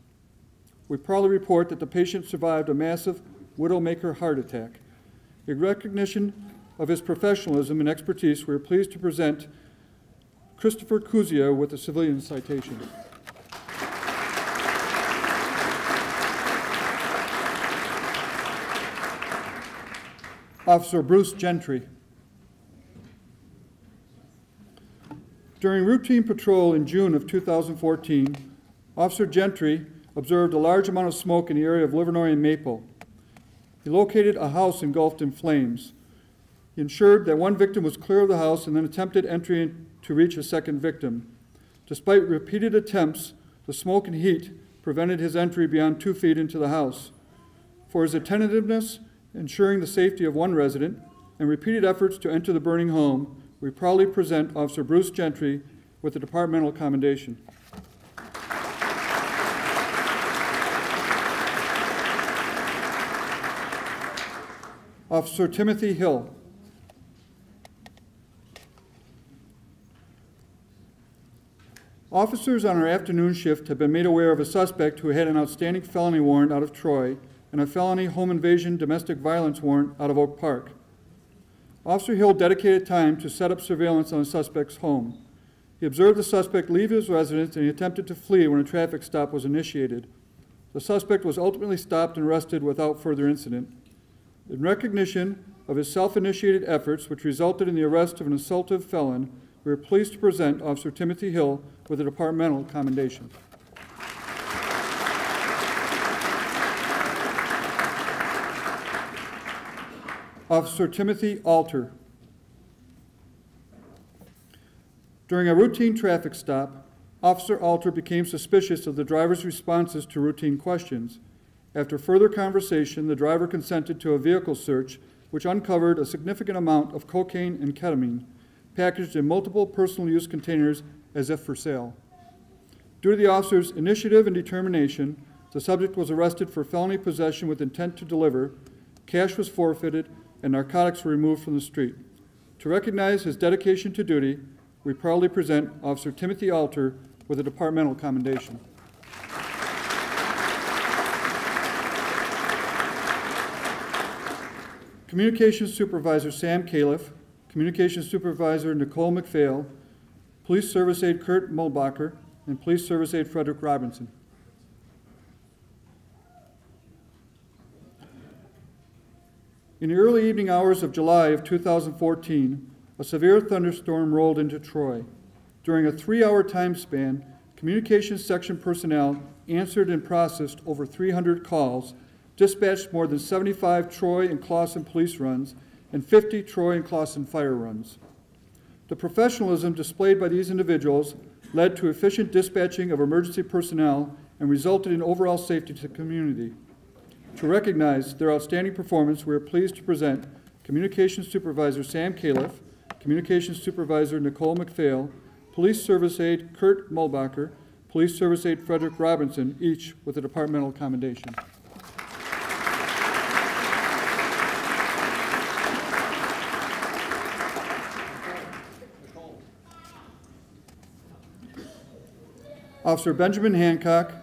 We proudly report that the patient survived a massive widowmaker heart attack. In recognition of his professionalism and expertise, we are pleased to present Christopher Kuzia with a civilian citation. Officer Bruce Gentry. During routine patrol in June of 2014, Officer Gentry observed a large amount of smoke in the area of Livernois and Maple. He located a house engulfed in flames. He ensured that one victim was clear of the house and then attempted entry to reach a second victim. Despite repeated attempts, the smoke and heat prevented his entry beyond 2 feet into the house. For his attentiveness, ensuring the safety of one resident, and repeated efforts to enter the burning home, we proudly present Officer Bruce Gentry with a departmental commendation. Officer Timothy Hill. Officers on our afternoon shift have been made aware of a suspect who had an outstanding felony warrant out of Troy and a felony home invasion domestic violence warrant out of Oak Park. Officer Hill dedicated time to set up surveillance on the suspect's home. He observed the suspect leave his residence and he attempted to flee when a traffic stop was initiated. The suspect was ultimately stopped and arrested without further incident. In recognition of his self-initiated efforts, which resulted in the arrest of an assaultive felon, we are pleased to present Officer Timothy Hill with a departmental commendation. Officer Timothy Alter. During a routine traffic stop, Officer Alter became suspicious of the driver's responses to routine questions. After further conversation, the driver consented to a vehicle search, which uncovered a significant amount of cocaine and ketamine, packaged in multiple personal use containers as if for sale. Due to the officer's initiative and determination, the subject was arrested for felony possession with intent to deliver, cash was forfeited, and narcotics were removed from the street. To recognize his dedication to duty, we proudly present Officer Timothy Alter with a departmental commendation. Communications Supervisor Sam Califf, Communications Supervisor Nicole McPhail, Police Service Aide Kurt Mulbacher, and Police Service Aide Frederick Robinson. In the early evening hours of July of 2014, a severe thunderstorm rolled into Troy. During a 3-hour time span, Communications Section personnel answered and processed over 300 calls, dispatched more than 75 Troy and Clawson police runs, and 50 Troy and Clawson fire runs. The professionalism displayed by these individuals led to efficient dispatching of emergency personnel, and resulted in overall safety to the community. To recognize their outstanding performance, we are pleased to present Communications Supervisor Sam Califf, Communications Supervisor Nicole McPhail, Police Service Aide Kurt Mulbacher, Police Service Aide Frederick Robinson, each with a departmental commendation. Officer Benjamin Hancock,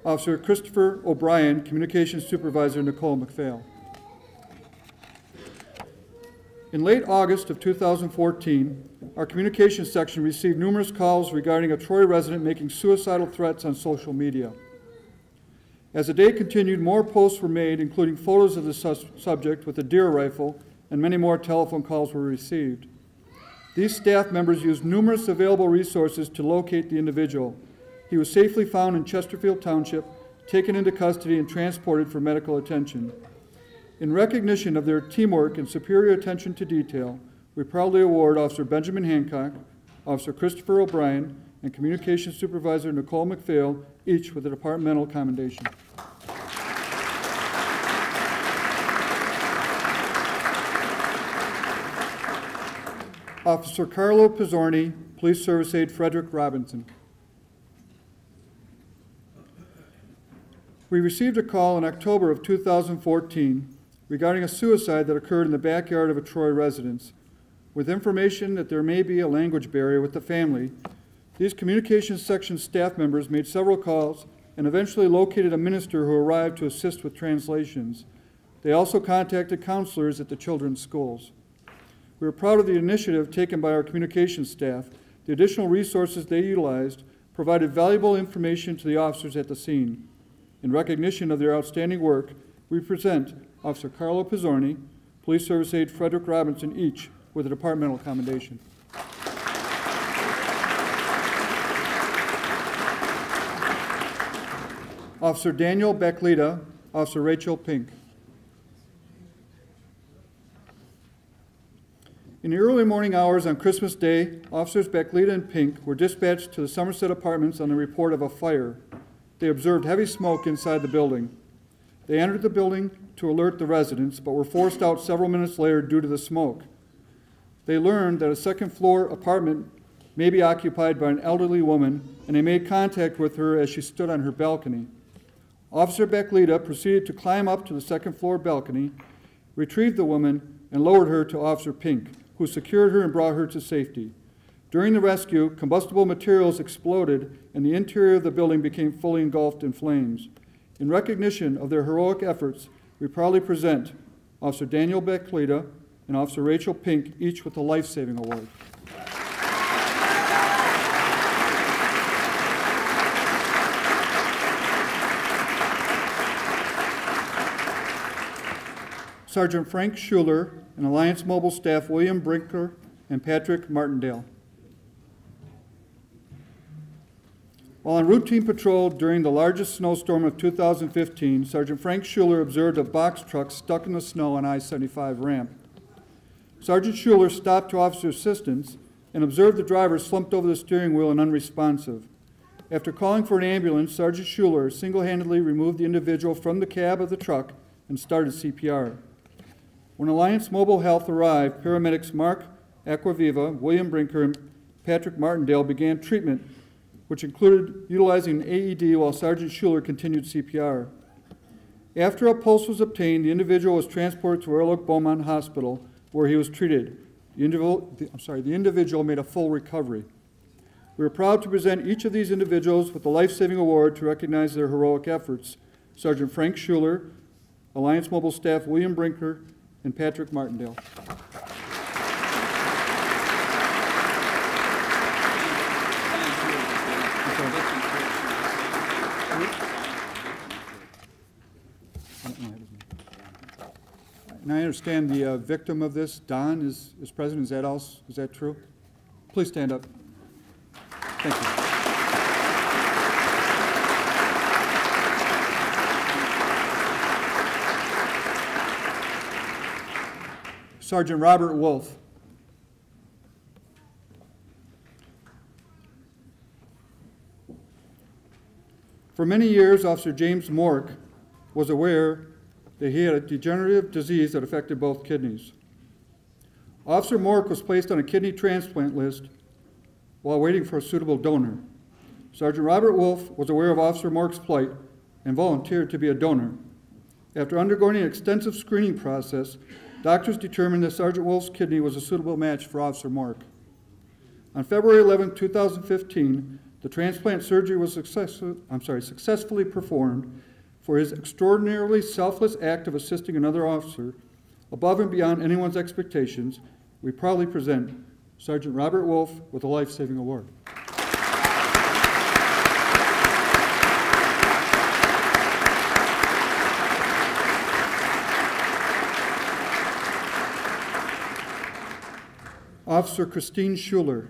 Officer Christopher O'Brien, Communications Supervisor Nicole McPhail. In late August of 2014, our communications section received numerous calls regarding a Troy resident making suicidal threats on social media. As the day continued, more posts were made, including photos of the subject with a deer rifle, and many more telephone calls were received. These staff members used numerous available resources to locate the individual. He was safely found in Chesterfield Township, taken into custody, and transported for medical attention. In recognition of their teamwork and superior attention to detail, we proudly award Officer Benjamin Hancock, Officer Christopher O'Brien, and Communications Supervisor Nicole McPhail, each with a departmental commendation. Officer Carlo Pizzorni, Police Service Aide Frederick Robinson. We received a call in October of 2014 regarding a suicide that occurred in the backyard of a Troy residence. With information that there may be a language barrier with the family, these communications section staff members made several calls and eventually located a minister who arrived to assist with translations. They also contacted counselors at the children's schools. We are proud of the initiative taken by our communications staff. The additional resources they utilized provided valuable information to the officers at the scene. In recognition of their outstanding work, we present Officer Carlo Pizzorni, Police Service Aide Frederick Robinson, each with a departmental commendation. Officer Daniel Baclita, Officer Rachel Pink. In the early morning hours on Christmas Day, Officers Baclita and Pink were dispatched to the Somerset Apartments on the report of a fire. They observed heavy smoke inside the building. They entered the building to alert the residents, but were forced out several minutes later due to the smoke. They learned that a second-floor apartment may be occupied by an elderly woman, and they made contact with her as she stood on her balcony. Officer Baclita proceeded to climb up to the second-floor balcony, retrieved the woman, and lowered her to Officer Pink, who secured her and brought her to safety. During the rescue, combustible materials exploded and the interior of the building became fully engulfed in flames. In recognition of their heroic efforts, we proudly present Officer Daniel Baclita and Officer Rachel Pink, each with a life-saving award. Sergeant Frank Schuler and Alliance Mobile Staff William Brinker and Patrick Martindale. While on routine patrol during the largest snowstorm of 2015, Sergeant Frank Schuler observed a box truck stuck in the snow on I-75 ramp. Sergeant Schuler stopped to officer assistance and observed the driver slumped over the steering wheel and unresponsive. After calling for an ambulance, Sergeant Schuler single-handedly removed the individual from the cab of the truck and started CPR. When Alliance Mobile Health arrived, paramedics Mark Acquaviva, William Brinker, and Patrick Martindale began treatment, which included utilizing an AED while Sergeant Schuler continued CPR. After a pulse was obtained, the individual was transported to Royal Oak Beaumont Hospital, where he was treated. The individual made a full recovery. We are proud to present each of these individuals with the life-saving award to recognize their heroic efforts. Sergeant Frank Schuler, Alliance Mobile Staff William Brinker, and Patrick Martindale. And I understand the victim of this, Don, is present. Is that true? Please stand up. Thank you. Sergeant Robert Wolf. For many years, Officer James Mork was aware that he had a degenerative disease that affected both kidneys. Officer Mork was placed on a kidney transplant list while waiting for a suitable donor. Sergeant Robert Wolf was aware of Officer Mork's plight and volunteered to be a donor. After undergoing an extensive screening process, doctors determined that Sergeant Wolf's kidney was a suitable match for Officer Mork. On February 11, 2015, the transplant surgery was successfully performed for his extraordinarily selfless act of assisting another officer above and beyond anyone's expectations. We proudly present Sergeant Robert Wolf with a life-saving award. Officer Christine Schuler.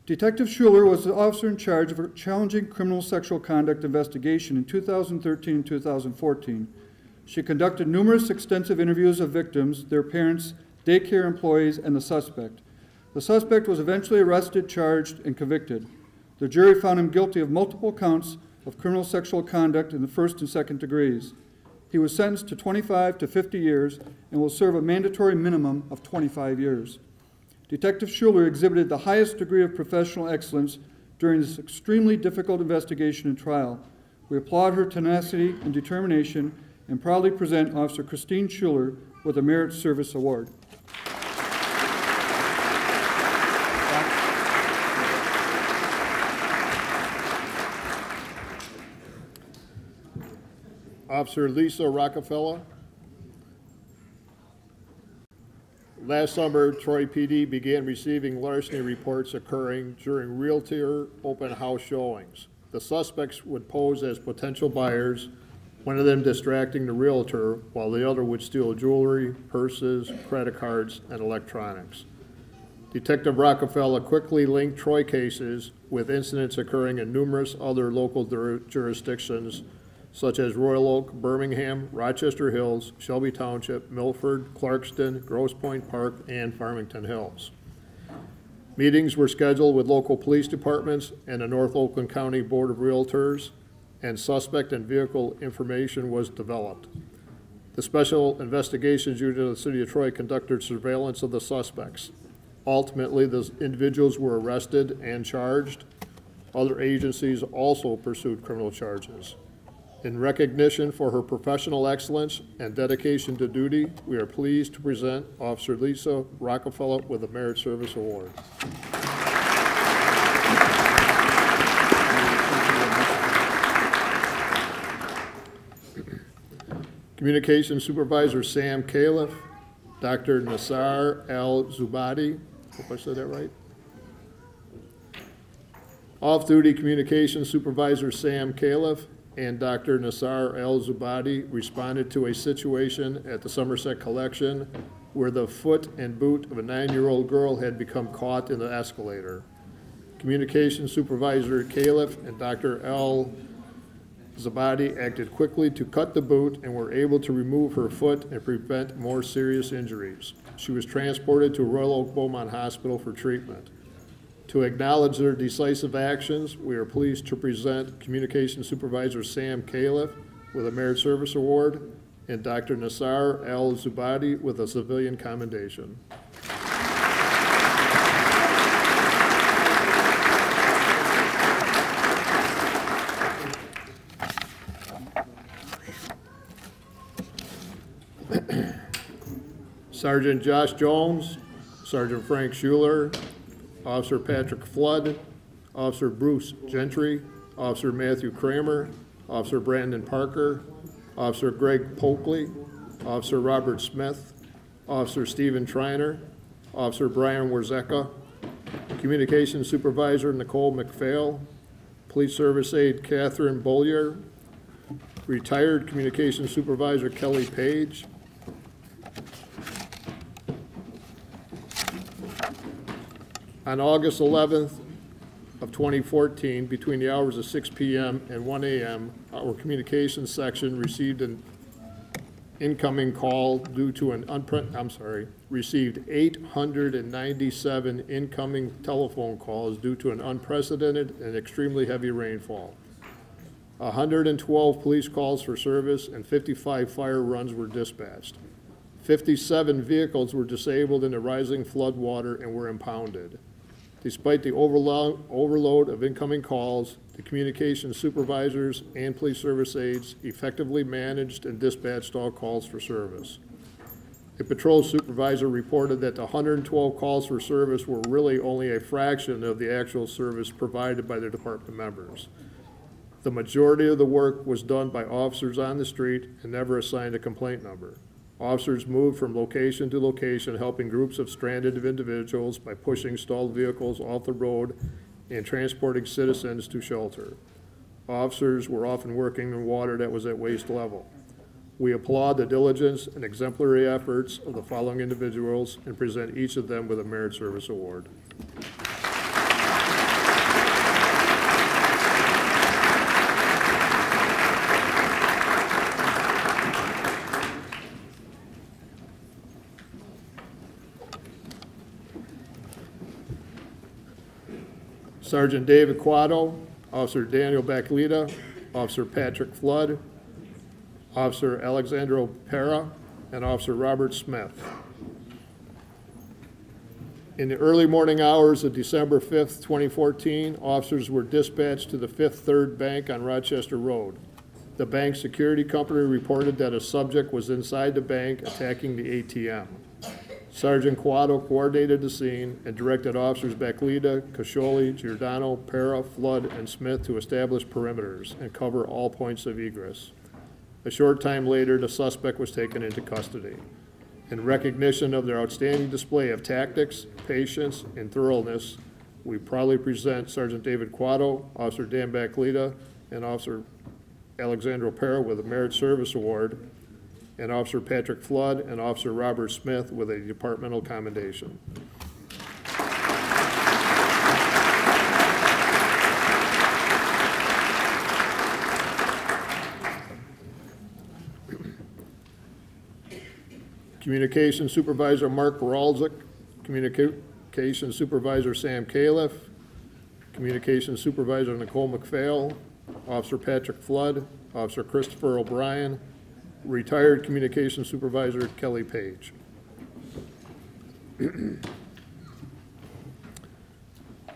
Detective Schuler was the officer in charge of a challenging criminal sexual conduct investigation in 2013 and 2014. She conducted numerous extensive interviews of victims, their parents, daycare employees, and the suspect. The suspect was eventually arrested, charged, and convicted. The jury found him guilty of multiple counts of criminal sexual conduct in the first and second degrees. He was sentenced to 25 to 50 years and will serve a mandatory minimum of 25 years. Detective Schuler exhibited the highest degree of professional excellence during this extremely difficult investigation and trial. We applaud her tenacity and determination and proudly present Officer Christine Schuler with a Merit Service Award. Officer Lisa Rockefeller. Last summer, Troy PD began receiving larceny reports occurring during realtor open house showings. The suspects would pose as potential buyers, one of them distracting the realtor while the other would steal jewelry, purses, credit cards, and electronics. Detective Rockefeller quickly linked Troy cases with incidents occurring in numerous other local jurisdictions such as Royal Oak, Birmingham, Rochester Hills, Shelby Township, Milford, Clarkston, Grosse Pointe Park, and Farmington Hills. Meetings were scheduled with local police departments and the North Oakland County Board of Realtors, and suspect and vehicle information was developed. The Special Investigations Unit of the City of Troy conducted surveillance of the suspects. Ultimately, the individuals were arrested and charged. Other agencies also pursued criminal charges. In recognition for her professional excellence and dedication to duty, we are pleased to present Officer Lisa Rockefeller with a Merit Service Award. Communications Supervisor Sam Califf, Dr. Nassar Al-Zubadi, hope I said that right. Off-duty Communications Supervisor Sam Califf and Dr. Nassar Al-Zubadi responded to a situation at the Somerset Collection where the foot and boot of a 9-year-old girl had become caught in the escalator. Communications Supervisor Califf and Dr. Al-Zubadi acted quickly to cut the boot and were able to remove her foot and prevent more serious injuries. She was transported to Royal Oak Beaumont Hospital for treatment. To acknowledge their decisive actions, we are pleased to present Communications Supervisor Sam Califf with a Merit Service Award and Dr. Nassar Al-Zubadi with a Civilian Commendation. Sergeant Josh Jones, Sergeant Frank Schuler, Officer Patrick Flood, Officer Bruce Gentry, Officer Matthew Kramer, Officer Brandon Parker, Officer Greg Polkley, Officer Robert Smith, Officer Stephen Triner, Officer Brian Warzeka, Communications Supervisor Nicole McPhail, Police Service Aide Catherine Bollier, Retired Communications Supervisor Kelly Page, on August 11th of 2014, between the hours of 6 p.m. and 1 a.m., our communications section received an incoming call due to received 897 incoming telephone calls due to an unprecedented and extremely heavy rainfall. 112 police calls for service and 55 fire runs were dispatched. 57 vehicles were disabled in the rising flood water and were impounded. Despite the overload of incoming calls, the communications supervisors and police service aides effectively managed and dispatched all calls for service. A patrol supervisor reported that the 112 calls for service were really only a fraction of the actual service provided by the department members. The majority of the work was done by officers on the street and never assigned a complaint number. Officers moved from location to location, helping groups of stranded individuals by pushing stalled vehicles off the road and transporting citizens to shelter. Officers were often working in water that was at waist level. We applaud the diligence and exemplary efforts of the following individuals and present each of them with a Merit Service Award. Sergeant David Quado, Officer Daniel Baclita, Officer Patrick Flood, Officer Alexandro Pera, and Officer Robert Smith. In the early morning hours of December 5th, 2014, officers were dispatched to the Fifth Third Bank on Rochester Road. The bank security company reported that a subject was inside the bank attacking the ATM. Sergeant Quado coordinated the scene and directed Officers Baclita, Cascioli, Giordano, Pera, Flood, and Smith to establish perimeters and cover all points of egress. A short time later, the suspect was taken into custody. In recognition of their outstanding display of tactics, patience, and thoroughness, we proudly present Sergeant David Quado, Officer Dan Baclita, and Officer Alexandro Pera with a Merit Service Award, and Officer Patrick Flood and Officer Robert Smith with a departmental commendation. Communication Supervisor Mark Ralzik, Communication Supervisor Sam Califf, Communication Supervisor Nicole McPhail, Officer Patrick Flood, Officer Christopher O'Brien, Retired Communication Supervisor Kelly Page.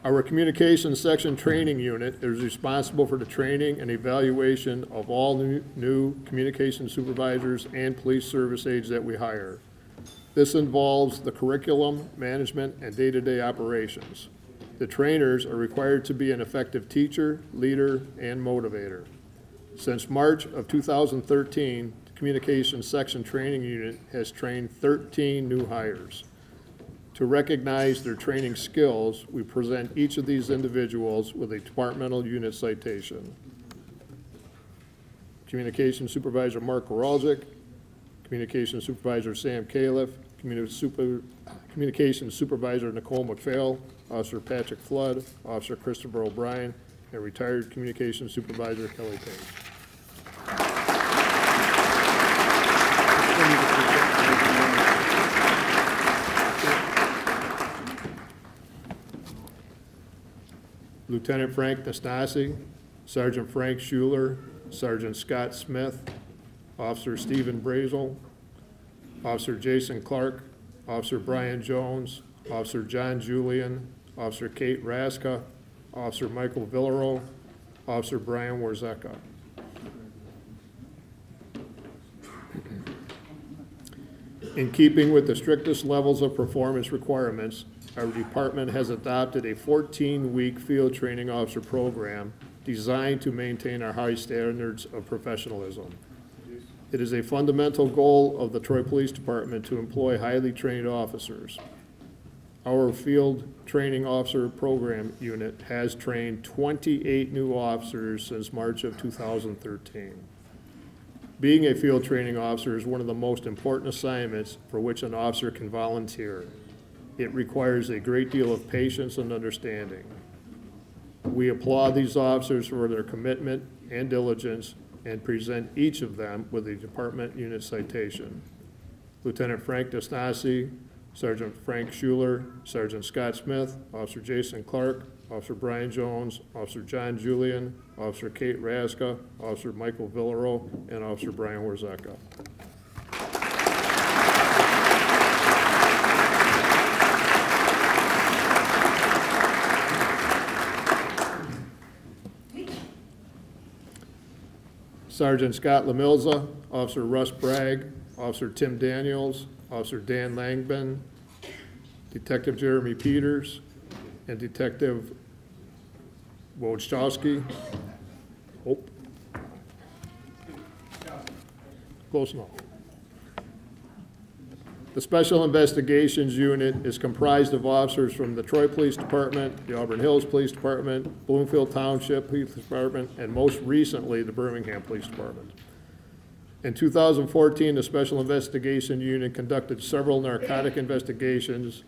Our Communications Section Training Unit is responsible for the training and evaluation of all new communication supervisors and police service aides that we hire. This involves the curriculum, management, and day-to-day operations. The trainers are required to be an effective teacher, leader, and motivator. Since March of 2013, the Communications Section Training Unit has trained 13 new hires. To recognize their training skills, we present each of these individuals with a departmental unit citation. Communication Supervisor Mark Koralczyk, Communication Supervisor Sam Califf, Communication Supervisor Nicole McPhail, Officer Patrick Flood, Officer Christopher O'Brien, and Retired Communication Supervisor Kelly Page. Lieutenant Frank Nastasi, Sergeant Frank Schuler, Sergeant Scott Smith, Officer Stephen Brazel, Officer Jason Clark, Officer Brian Jones, Officer John Julian, Officer Kate Raska, Officer Michael Villaro, Officer Brian Warzeka. In keeping with the strictest levels of performance requirements, our department has adopted a 14-week field training officer program designed to maintain our high standards of professionalism. It is a fundamental goal of the Troy Police Department to employ highly trained officers. Our field training officer program unit has trained 28 new officers since March of 2013. Being a field training officer is one of the most important assignments for which an officer can volunteer. It requires a great deal of patience and understanding. We applaud these officers for their commitment and diligence and present each of them with a department unit citation. Lieutenant Frank Desnasi, Sergeant Frank Schuler, Sergeant Scott Smith, Officer Jason Clark, Officer Brian Jones, Officer John Julian, Officer Kate Raska, Officer Michael Villaro, and Officer Brian Warzeka. Sergeant Scott Lemilza, Officer Russ Bragg, Officer Tim Daniels, Officer Dan Langben, Detective Jeremy Peters, and Detective Wojciechowski. Oh. Close enough. The Special Investigations Unit is comprised of officers from the Troy Police Department, the Auburn Hills Police Department, Bloomfield Township Police Department, and most recently, the Birmingham Police Department. In 2014, the Special Investigation Unit conducted several narcotic investigations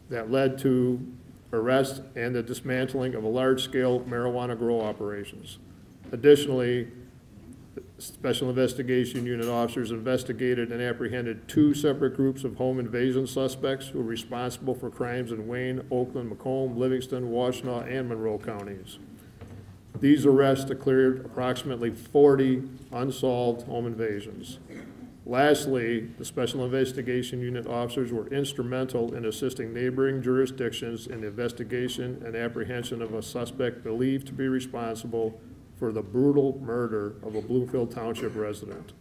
that led to arrest and the dismantling of a large-scale marijuana grow operations. Additionally, Special Investigation Unit officers investigated and apprehended 2 separate groups of home invasion suspects who were responsible for crimes in Wayne, Oakland, Macomb, Livingston, Washtenaw, and Monroe counties. These arrests cleared approximately 40 unsolved home invasions. Lastly, the Special Investigation Unit officers were instrumental in assisting neighboring jurisdictions in the investigation and apprehension of a suspect believed to be responsible for the brutal murder of a Bloomfield Township resident.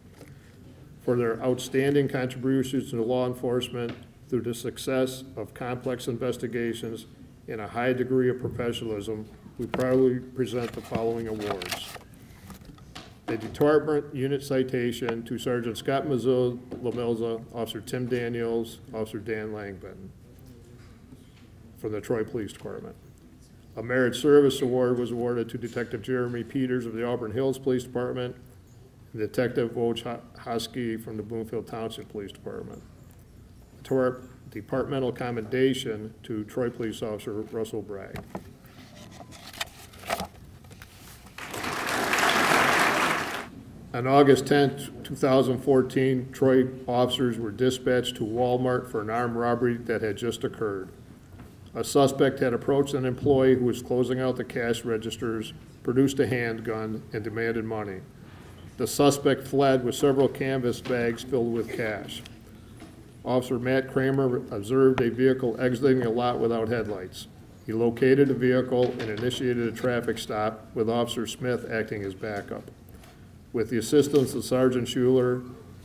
For their outstanding contributions to law enforcement through the success of complex investigations and a high degree of professionalism, we proudly present the following awards. A Department Unit Citation to Sergeant Scott Lemilza, Officer Tim Daniels, Officer Dan Langben from the Troy Police Department. A Merit Service Award was awarded to Detective Jeremy Peters of the Auburn Hills Police Department and Detective Wojciechowski from the Bloomfield Township Police Department. A departmental commendation to Troy Police Officer Russell Bragg. On August 10, 2014, Troy officers were dispatched to Walmart for an armed robbery that had just occurred. A suspect had approached an employee who was closing out the cash registers, produced a handgun, and demanded money. The suspect fled with several canvas bags filled with cash. Officer Matt Kramer observed a vehicle exiting the lot without headlights. He located the vehicle and initiated a traffic stop with Officer Smith acting as backup. With the assistance of Sergeant Schuler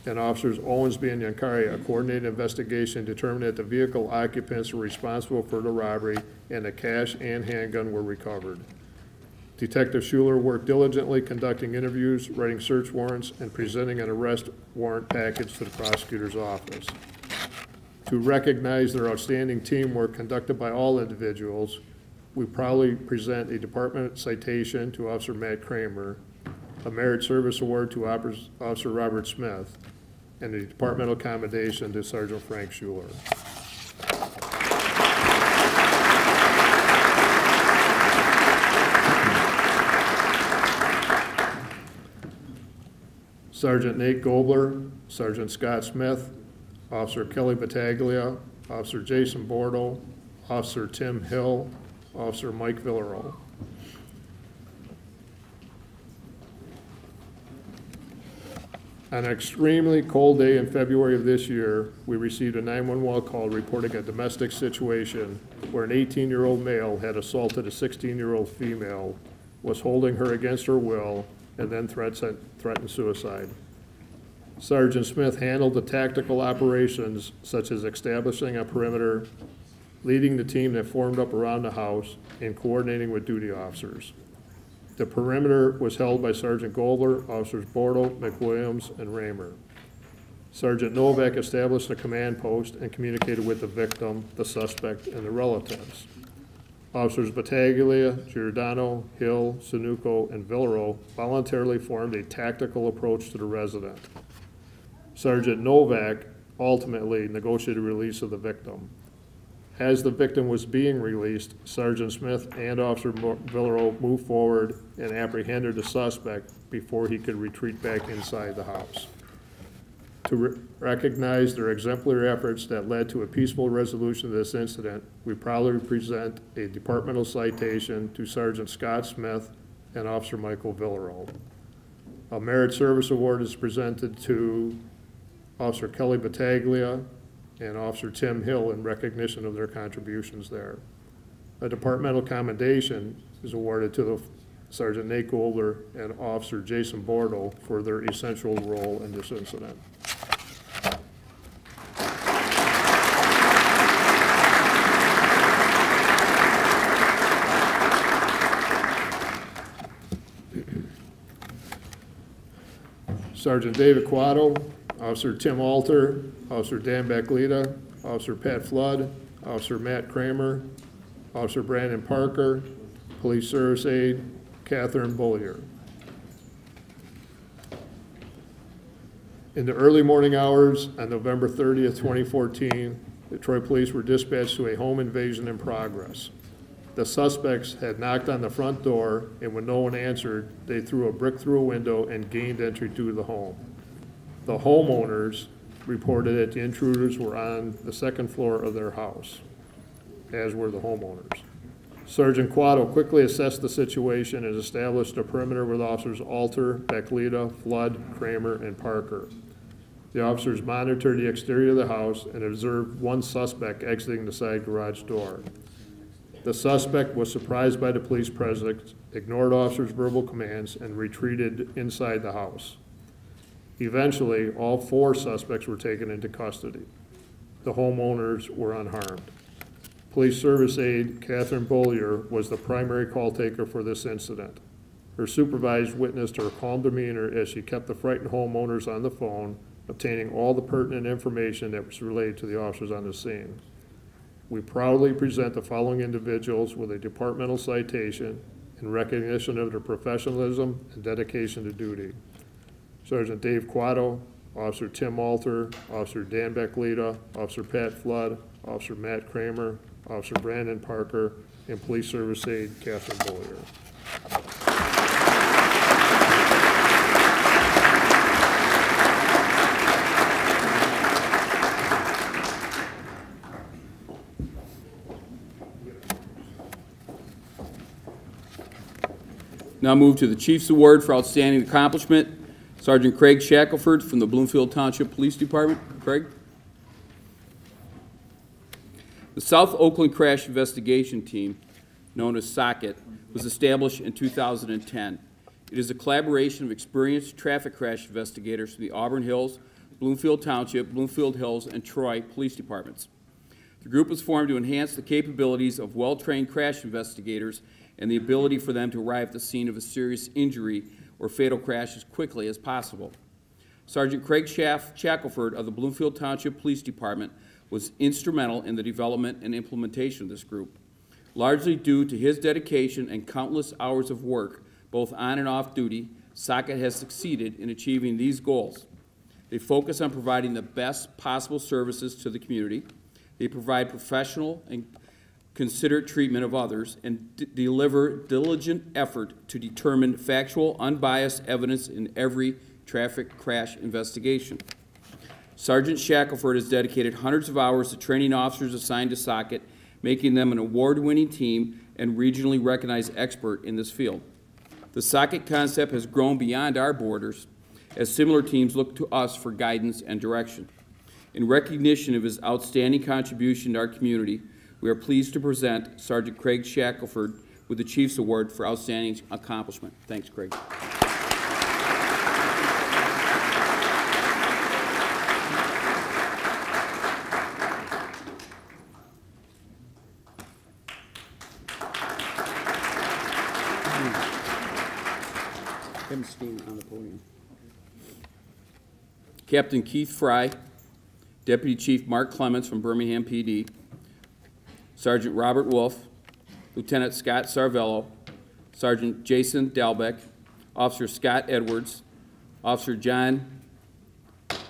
and Officers Owensby and Yankari, a coordinated investigation determined that the vehicle occupants were responsible for the robbery and the cash and handgun were recovered. Detective Schuler worked diligently conducting interviews, writing search warrants, and presenting an arrest warrant package to the prosecutor's office. To recognize their outstanding teamwork conducted by all individuals, we proudly present a department citation to Officer Matt Kramer, a Merit Service Award to Officer Robert Smith, and a departmental commendation to Sergeant Frank Schuler. Sergeant Nate Gobler, Sergeant Scott Smith, Officer Kelly Battaglia, Officer Jason Bordo, Officer Tim Hill, Officer Mike Villaro. On an extremely cold day in February of this year, we received a 911 call reporting a domestic situation where an 18-year-old male had assaulted a 16-year-old female, was holding her against her will, and then threatened suicide. Sergeant Smith handled the tactical operations such as establishing a perimeter, leading the team that formed up around the house, and coordinating with duty officers. The perimeter was held by Sergeant Gobler, Officers Bordo, McWilliams, and Raymer. Sergeant Novak established a command post and communicated with the victim, the suspect, and the relatives. Officers Battaglia, Giordano, Hill, Sunuco, and Villaro voluntarily formed a tactical approach to the resident. Sergeant Novak ultimately negotiated release of the victim. As the victim was being released, Sergeant Smith and Officer Villaro moved forward and apprehended the suspect, before he could retreat back inside the house. To recognize their exemplary efforts that led to a peaceful resolution of this incident, we proudly present a departmental citation to Sergeant Scott Smith and Officer Michael Villarone. A Merit Service Award is presented to Officer Kelly Battaglia and Officer Tim Hill in recognition of their contributions there. A departmental commendation is awarded to the Sergeant Nate Goldler and Officer Jason Bordeaux for their essential role in this incident. Sergeant David Quatto, Officer Tim Alter, Officer Dan Baclita, Officer Pat Flood, Officer Matt Kramer, Officer Brandon Parker, Police Service Aide Catherine Bullier. In the early morning hours on November 30th, 2014, the Troy Police were dispatched to a home invasion in progress. The suspects had knocked on the front door, and when no one answered, they threw a brick through a window and gained entry to the home. The homeowners reported that the intruders were on the second floor of their house, as were the homeowners. Sergeant Quatto quickly assessed the situation and established a perimeter with officers Alter, Baclita, Flood, Kramer, and Parker. The officers monitored the exterior of the house and observed one suspect exiting the side garage door. The suspect was surprised by the police presence, ignored officers' verbal commands, and retreated inside the house. Eventually, all 4 suspects were taken into custody. The homeowners were unharmed. Police Service Aide Catherine Bullier was the primary call taker for this incident. Her supervisor witnessed her calm demeanor as she kept the frightened homeowners on the phone, obtaining all the pertinent information that was related to the officers on the scene. We proudly present the following individuals with a departmental citation in recognition of their professionalism and dedication to duty. Sergeant Dave Quatto, Officer Tim Alter, Officer Dan Baclita, Officer Pat Flood, Officer Matt Kramer, Officer Brandon Parker, and Police Service Aide Catherine Bullier. Now move to the Chief's Award for Outstanding Accomplishment. Sergeant Craig Shackelford from the Bloomfield Township Police Department. Craig. The South Oakland Crash Investigation Team, known as SOCIT, was established in 2010. It is a collaboration of experienced traffic crash investigators from the Auburn Hills, Bloomfield Township, Bloomfield Hills, and Troy Police Departments. The group was formed to enhance the capabilities of well-trained crash investigators and the ability for them to arrive at the scene of a serious injury or fatal crash as quickly as possible. Sergeant Craig Shackelford of the Bloomfield Township Police Department was instrumental in the development and implementation of this group. Largely due to his dedication and countless hours of work, both on and off duty, SOCIT has succeeded in achieving these goals. They focus on providing the best possible services to the community. They provide professional and considerate treatment of others, and deliver diligent effort to determine factual, unbiased evidence in every traffic crash investigation. Sergeant Shackelford has dedicated hundreds of hours to training officers assigned to SOCIT, making them an award-winning team and regionally recognized expert in this field. The SOCIT concept has grown beyond our borders as similar teams look to us for guidance and direction. In recognition of his outstanding contribution to our community, we are pleased to present Sergeant Craig Shackelford with the Chief's Award for Outstanding Accomplishment. Thanks, Craig. Him stand on the podium. Captain Keith Fry, Deputy Chief Mark Clements from Birmingham PD, Sergeant Robert Wolf, Lieutenant Scott Sarvello, Sergeant Jason Dalbeck, Officer Scott Edwards, Officer John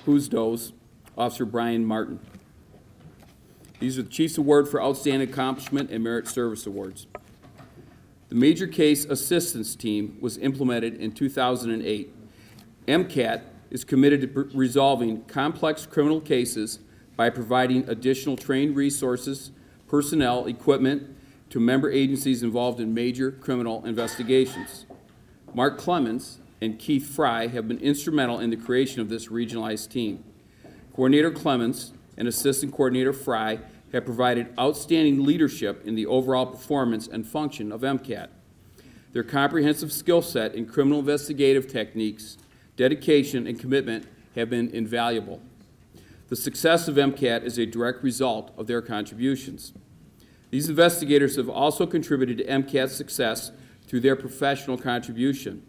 Husdos, Officer Brian Martin. These are the Chief's Award for Outstanding Accomplishment and Merit Service Awards. The Major Case Assistance Team was implemented in 2008. MCAT is committed to resolving complex criminal cases by providing additional trained resources, personnel, equipment to member agencies involved in major criminal investigations. Mark Clemens and Keith Fry have been instrumental in the creation of this regionalized team. Coordinator Clemens and Assistant Coordinator Fry have provided outstanding leadership in the overall performance and function of MCAT. Their comprehensive skill set in criminal investigative techniques, dedication, and commitment have been invaluable. The success of MCAT is a direct result of their contributions. These investigators have also contributed to MCAT's success through their professional contribution.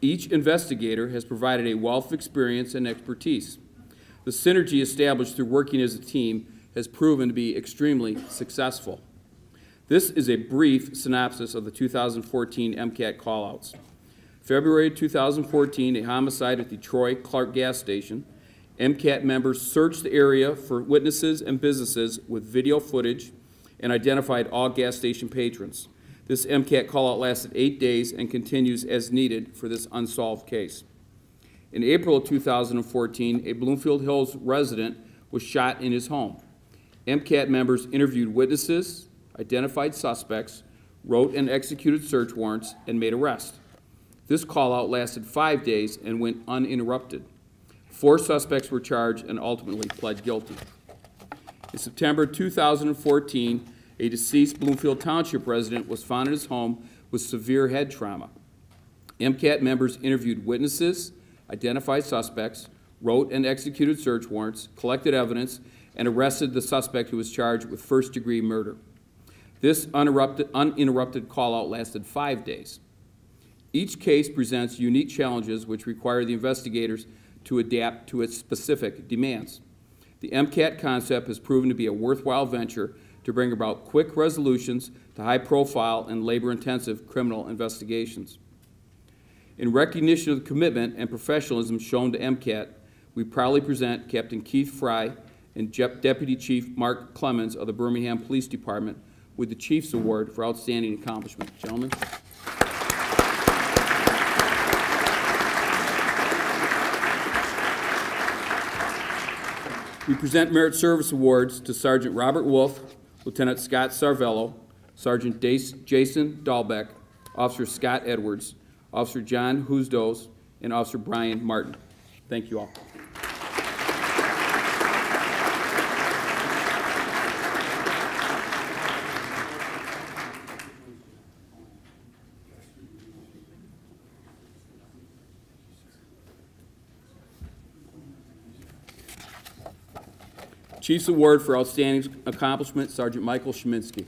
Each investigator has provided a wealth of experience and expertise. The synergy established through working as a team has proven to be extremely successful. This is a brief synopsis of the 2014 MCAT callouts. February 2014, a homicide at the Troy Clark gas station. MCAT members searched the area for witnesses and businesses with video footage and identified all gas station patrons. This MCAT callout lasted 8 days and continues as needed for this unsolved case. In April of 2014, a Bloomfield Hills resident was shot in his home. MCAT members interviewed witnesses, identified suspects, wrote and executed search warrants, and made arrests. This call-out lasted 5 days and went uninterrupted. 4 suspects were charged and ultimately pled guilty. In September 2014, a deceased Bloomfield Township resident was found in his home with severe head trauma. MCAT members interviewed witnesses, identified suspects, wrote and executed search warrants, collected evidence, and arrested the suspect who was charged with first-degree murder. This uninterrupted call-out lasted 5 days. Each case presents unique challenges which require the investigators to adapt to its specific demands. The MCAT concept has proven to be a worthwhile venture to bring about quick resolutions to high-profile and labor-intensive criminal investigations. In recognition of the commitment and professionalism shown to MCAT, we proudly present Captain Keith Fry and Deputy Chief Mark Clemens of the Birmingham Police Department with the Chief's Award for Outstanding Accomplishment. Gentlemen. We present Merit Service Awards to Sergeant Robert Wolf, Lieutenant Scott Sarvello, Sergeant Jason Dahlbeck, Officer Scott Edwards, Officer John Husdos, and Officer Brian Martin. Thank you all. Chief's Award for Outstanding Accomplishment, Sergeant Michael Sheminski.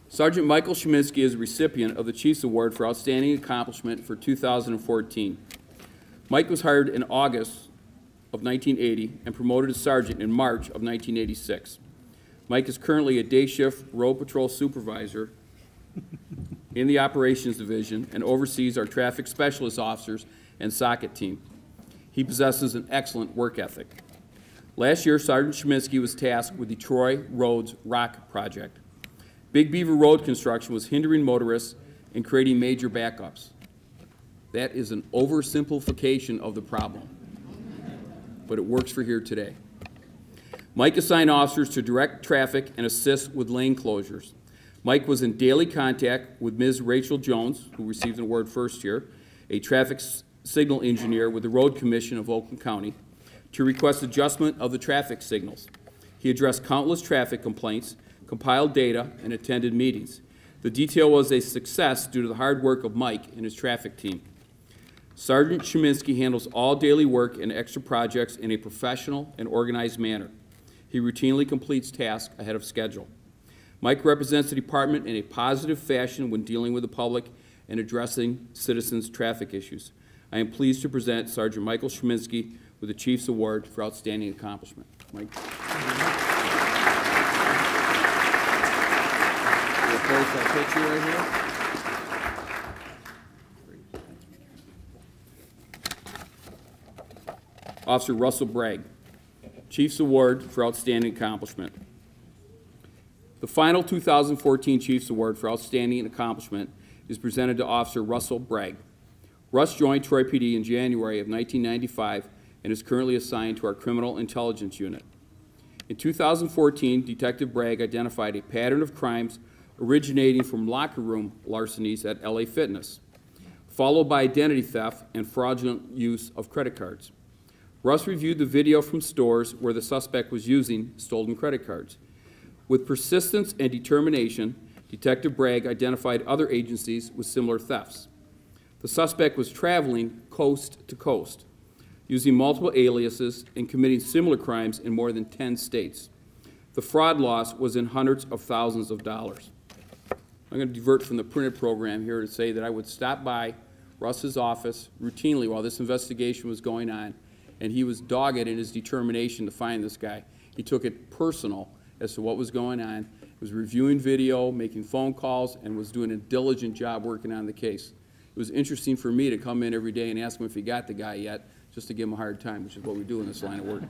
Sergeant Michael Sheminski is a recipient of the Chief's Award for Outstanding Accomplishment for 2014. Mike was hired in August of 1980 and promoted to sergeant in March of 1986. Mike is currently a day shift road patrol supervisor in the Operations Division and oversees our traffic specialist officers and socket team. He possesses an excellent work ethic. Last year, Sergeant Sheminski was tasked with the Troy Roads Rock Project. Big Beaver Road construction was hindering motorists and creating major backups. That is an oversimplification of the problem, but it works for here today. Mike assigned officers to direct traffic and assist with lane closures. Mike was in daily contact with Ms. Rachel Jones, who received an award first year, a traffic signal engineer with the Road Commission of Oakland County, to request adjustment of the traffic signals. He addressed countless traffic complaints, compiled data, and attended meetings. The detail was a success due to the hard work of Mike and his traffic team. Sergeant Sheminski handles all daily work and extra projects in a professional and organized manner. He routinely completes tasks ahead of schedule. Mike represents the department in a positive fashion when dealing with the public and addressing citizens' traffic issues. I am pleased to present Sergeant Michael Sheminski with the Chief's Award for Outstanding Accomplishment. Mike. We'll post that picture right here. Officer Russell Bragg, Chief's Award for Outstanding Accomplishment. The final 2014 Chiefs Award for Outstanding Accomplishment is presented to Officer Russell Bragg. Russ joined Troy PD in January of 1995 and is currently assigned to our Criminal Intelligence Unit. In 2014, Detective Bragg identified a pattern of crimes originating from locker room larcenies at LA Fitness, followed by identity theft and fraudulent use of credit cards. Russ reviewed the video from stores where the suspect was using stolen credit cards. With persistence and determination, Detective Bragg identified other agencies with similar thefts. The suspect was traveling coast to coast, using multiple aliases and committing similar crimes in more than 10 states. The fraud loss was in hundreds of thousands of dollars. I'm going to divert from the printed program here to say that I would stop by Russ's office routinely while this investigation was going on, and he was dogged in his determination to find this guy. He took it personal as to what was going on. He was reviewing video, making phone calls, and was doing a diligent job working on the case. It was interesting for me to come in every day and ask him if he got the guy yet, just to give him a hard time, which is what we do in this line of work.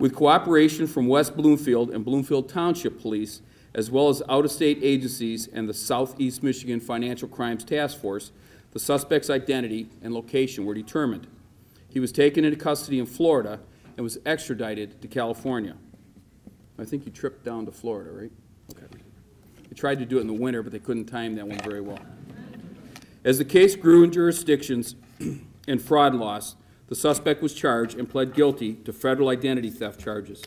With cooperation from West Bloomfield and Bloomfield Township Police, as well as out-of-state agencies and the Southeast Michigan Financial Crimes Task Force, the suspect's identity and location were determined. He was taken into custody in Florida and was extradited to California. I think he tripped down to Florida, right? Okay. They tried to do it in the winter, but they couldn't time that one very well. As the case grew in jurisdictions and fraud loss, the suspect was charged and pled guilty to federal identity theft charges.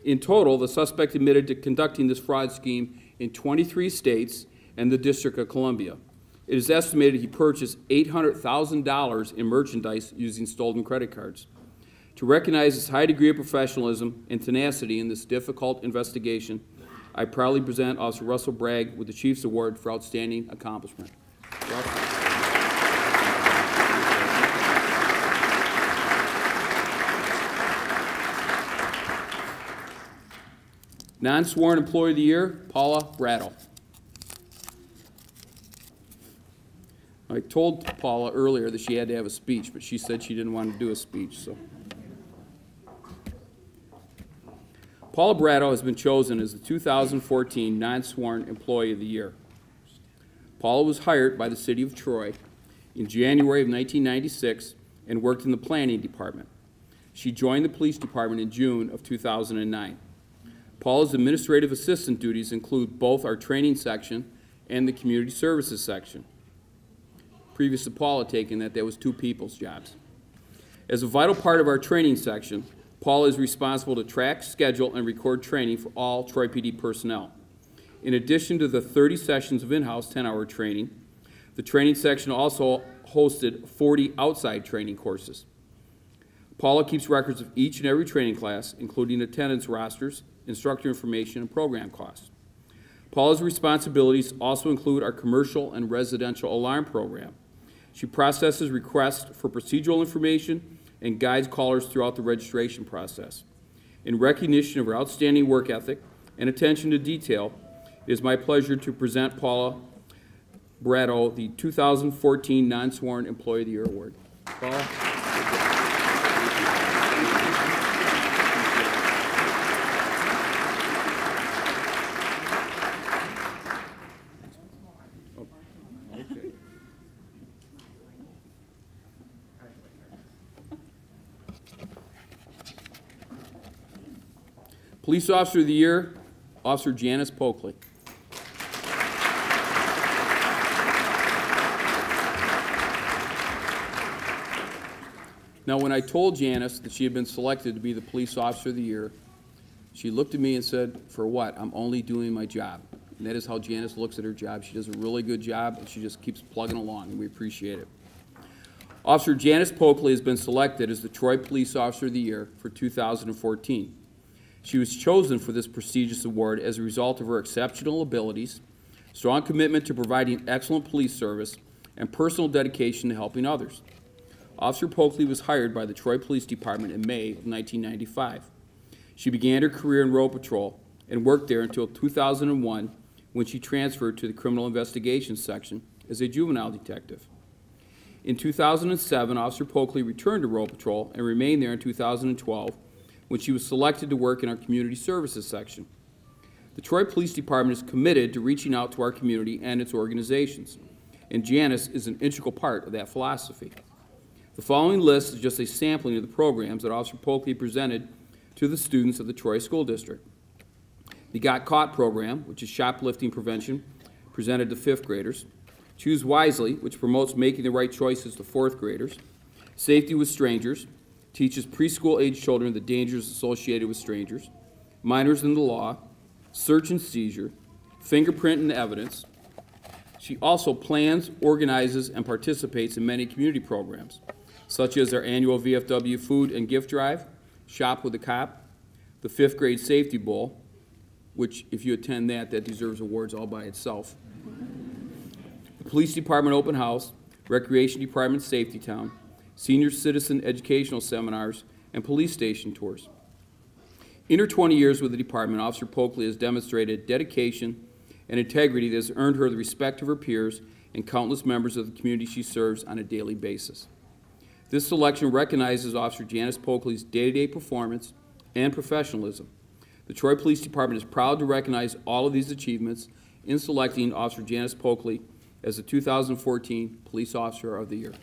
In total, the suspect admitted to conducting this fraud scheme in 23 states and the District of Columbia. It is estimated he purchased $800,000 in merchandise using stolen credit cards. To recognize his high degree of professionalism and tenacity in this difficult investigation, I proudly present Officer Russell Bragg with the Chiefs Award for Outstanding Accomplishment. Non-sworn Employee of the Year, Paula Brattle. I told Paula earlier that she had to have a speech, but she said she didn't want to do a speech, so. Paula Brattle has been chosen as the 2014 Non-Sworn Employee of the Year. Paula was hired by the City of Troy in January of 1996 and worked in the planning department. She joined the police department in June of 2009. Paula's administrative assistant duties include both our training section and the community services section. Previous to Paula taking that, was two people's jobs. As a vital part of our training section, Paula is responsible to track, schedule, and record training for all Troy PD personnel. In addition to the 30 sessions of in-house 10-hour training, the training section also hosted 40 outside training courses. Paula keeps records of each and every training class, including attendance rosters, instructor information, and program costs. Paula's responsibilities also include our commercial and residential alarm program. She processes requests for procedural information and guides callers throughout the registration process. In recognition of her outstanding work ethic and attention to detail, it is my pleasure to present Paula Brattle the 2014 Non-Sworn Employee of the Year Award. Paula? Police Officer of the Year, Officer Janice Pokley. Now, when I told Janice that she had been selected to be the Police Officer of the Year, she looked at me and said, "For what? I'm only doing my job." And that is how Janice looks at her job. She does a really good job, and she just keeps plugging along, and we appreciate it. Officer Janice Pokley has been selected as the Troy Police Officer of the Year for 2014. She was chosen for this prestigious award as a result of her exceptional abilities, strong commitment to providing excellent police service, and personal dedication to helping others. Officer Pokley was hired by the Troy Police Department in May of 1995. She began her career in Road Patrol and worked there until 2001 when she transferred to the Criminal Investigations Section as a juvenile detective. In 2007, Officer Pokley returned to Road Patrol and remained there in 2012 when she was selected to work in our Community Services Section. The Troy Police Department is committed to reaching out to our community and its organizations, and Janice is an integral part of that philosophy. The following list is just a sampling of the programs that Officer Polkley presented to the students of the Troy School District. The Got Caught program, which is shoplifting prevention, presented to 5th graders. Choose Wisely, which promotes making the right choices to 4th graders. Safety with Strangers, teaches preschool-age children the dangers associated with strangers. Minors in the Law, Search and Seizure, Fingerprint and Evidence. She also plans, organizes, and participates in many community programs, such as our annual VFW Food and Gift Drive, Shop with a Cop, the 5th Grade Safety Bowl, which, if you attend that deserves awards all by itself. The Police Department Open House, Recreation Department Safety Town, Senior Citizen Educational Seminars, and police station tours. In her 20 years with the department, Officer Polkley has demonstrated dedication and integrity that has earned her the respect of her peers and countless members of the community she serves on a daily basis. This selection recognizes Officer Janice Polkley's day-to-day performance and professionalism. The Troy Police Department is proud to recognize all of these achievements in selecting Officer Janice Polkley as the 2014 Police Officer of the Year.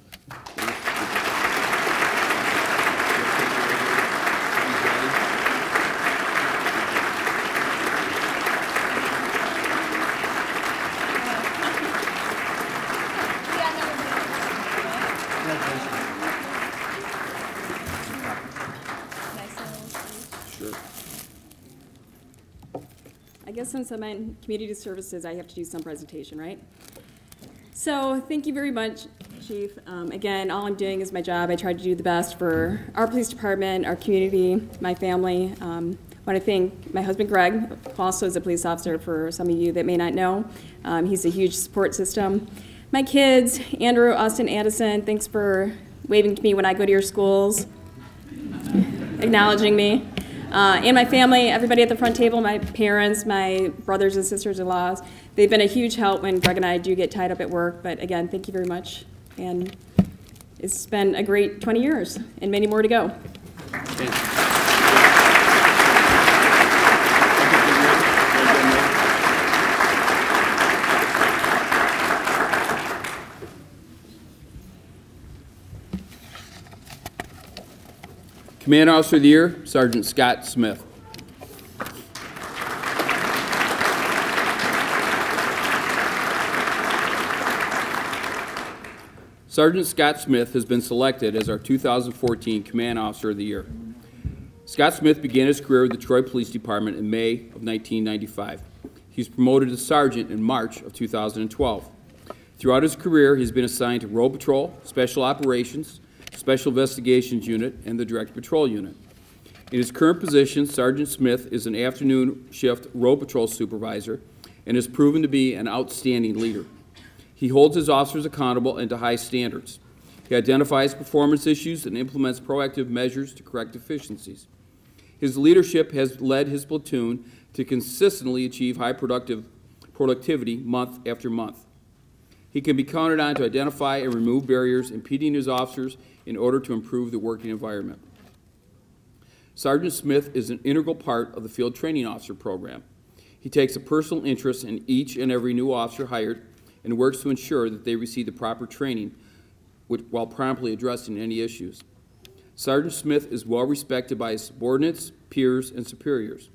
I guess since I'm in community services, I have to do some presentation, right? So thank you very much, Chief. Again, all I'm doing is my job. I try to do the best for our police department, our community, my family. I want to thank my husband, Greg, who also is a police officer for some of you that may not know. He's a huge support system. My kids, Andrew, Austin, Addison, thanks for waving to me when I go to your schools, acknowledging me. And my family, everybody at the front table, my parents, my brothers and sisters-in-laws, they've been a huge help when Greg and I do get tied up at work. But again, thank you very much. And it's been a great 20 years and many more to go. Command Officer of the Year, Sergeant Scott Smith. Sergeant Scott Smith has been selected as our 2014 Command Officer of the Year. Scott Smith began his career with the Troy Police Department in May of 1995. He was promoted to Sergeant in March of 2012. Throughout his career, he's been assigned to Road Patrol, Special Operations, Special Investigations Unit, and the Direct Patrol Unit. In his current position, Sergeant Smith is an afternoon shift Road Patrol Supervisor and has proven to be an outstanding leader. He holds his officers accountable and to high standards. He identifies performance issues and implements proactive measures to correct deficiencies. His leadership has led his platoon to consistently achieve high productivity month after month. He can be counted on to identify and remove barriers impeding his officers in order to improve the working environment. Sergeant Smith is an integral part of the Field Training Officer program. He takes a personal interest in each and every new officer hired and works to ensure that they receive the proper training while promptly addressing any issues. Sergeant Smith is well respected by his subordinates, peers, and superiors.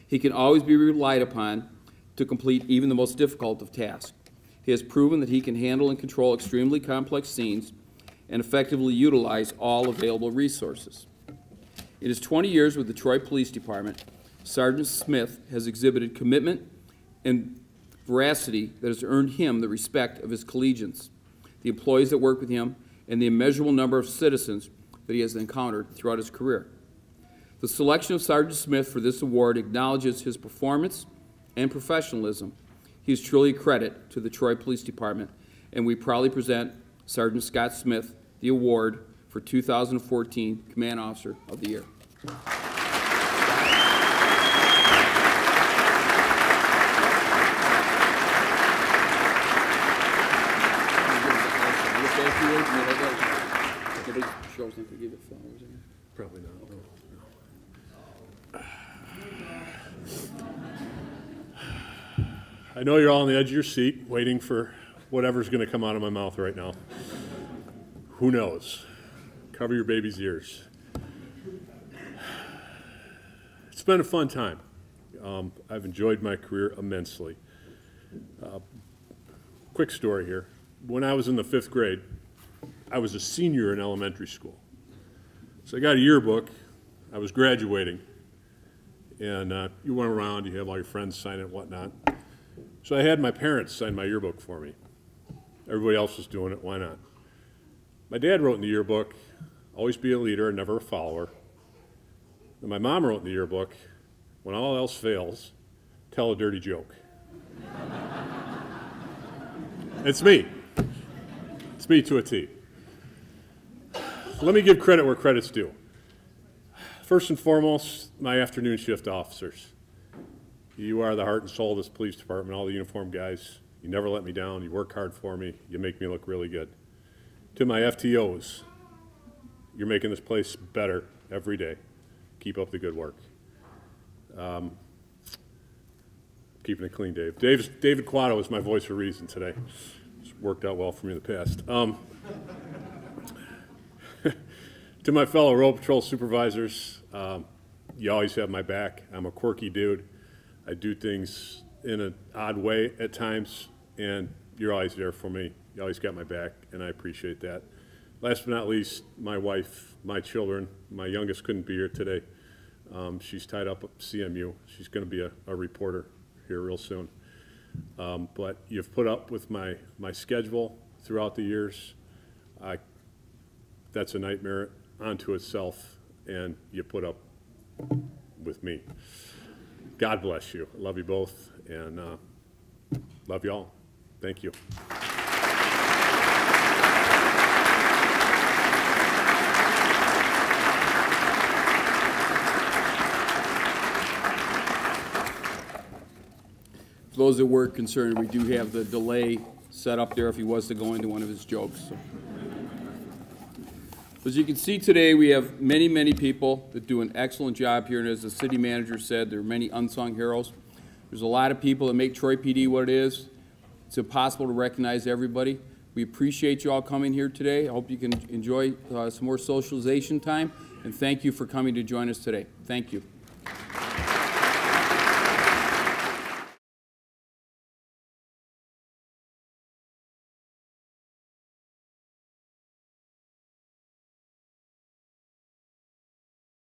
He can always be relied upon to complete even the most difficult of tasks. He has proven that he can handle and control extremely complex scenes and effectively utilize all available resources. In his 20 years with the Troy Police Department, Sergeant Smith has exhibited commitment and veracity that has earned him the respect of his collegians, the employees that work with him, and the immeasurable number of citizens that he has encountered throughout his career. The selection of Sergeant Smith for this award acknowledges his performance and professionalism. He is truly a credit to the Troy Police Department, and we proudly present Sergeant Scott Smith the award for 2014 Command Officer of the Year. Probably not. know you're all on the edge of your seat waiting for whatever's going to come out of my mouth right now. Who knows? Cover your baby's ears. It's been a fun time. I've enjoyed my career immensely. Quick story here. When I was in the 5th grade, I was a senior in elementary school. So I got a yearbook. I was graduating. And you went around, you have all your friends sign it and whatnot. So I had my parents sign my yearbook for me. Everybody else was doing it, why not? My dad wrote in the yearbook, always be a leader and never a follower. And my mom wrote in the yearbook, when all else fails, tell a dirty joke. It's me. It's me to a T. Let me give credit where credit's due. First and foremost, my afternoon shift officers. You are the heart and soul of this police department, all the uniformed guys. You never let me down. You work hard for me. You make me look really good. To my FTOs, you're making this place better every day. Keep up the good work. Keeping it clean, Dave. David Quatto is my voice for reason today. It's worked out well for me in the past. To my fellow road patrol supervisors, you always have my back. I'm a quirky dude. I do things in an odd way at times, and you're always there for me. You always got my back, and I appreciate that. Last but not least, my wife, my children. My youngest couldn't be here today. She's tied up at CMU. She's going to be a reporter here real soon. But you've put up with my schedule throughout the years. That's a nightmare unto itself, and you put up with me. God bless you. I love you both, and love you all. Thank you. For those that were concerned, we do have the delay set up there if he was to go into one of his jokes. So. As you can see today, we have many, many people that do an excellent job here, and as the city manager said, there are many unsung heroes. There's a lot of people that make Troy PD what it is. It's impossible to recognize everybody. We appreciate you all coming here today. I hope you can enjoy some more socialization time, and thank you for coming to join us today. Thank you.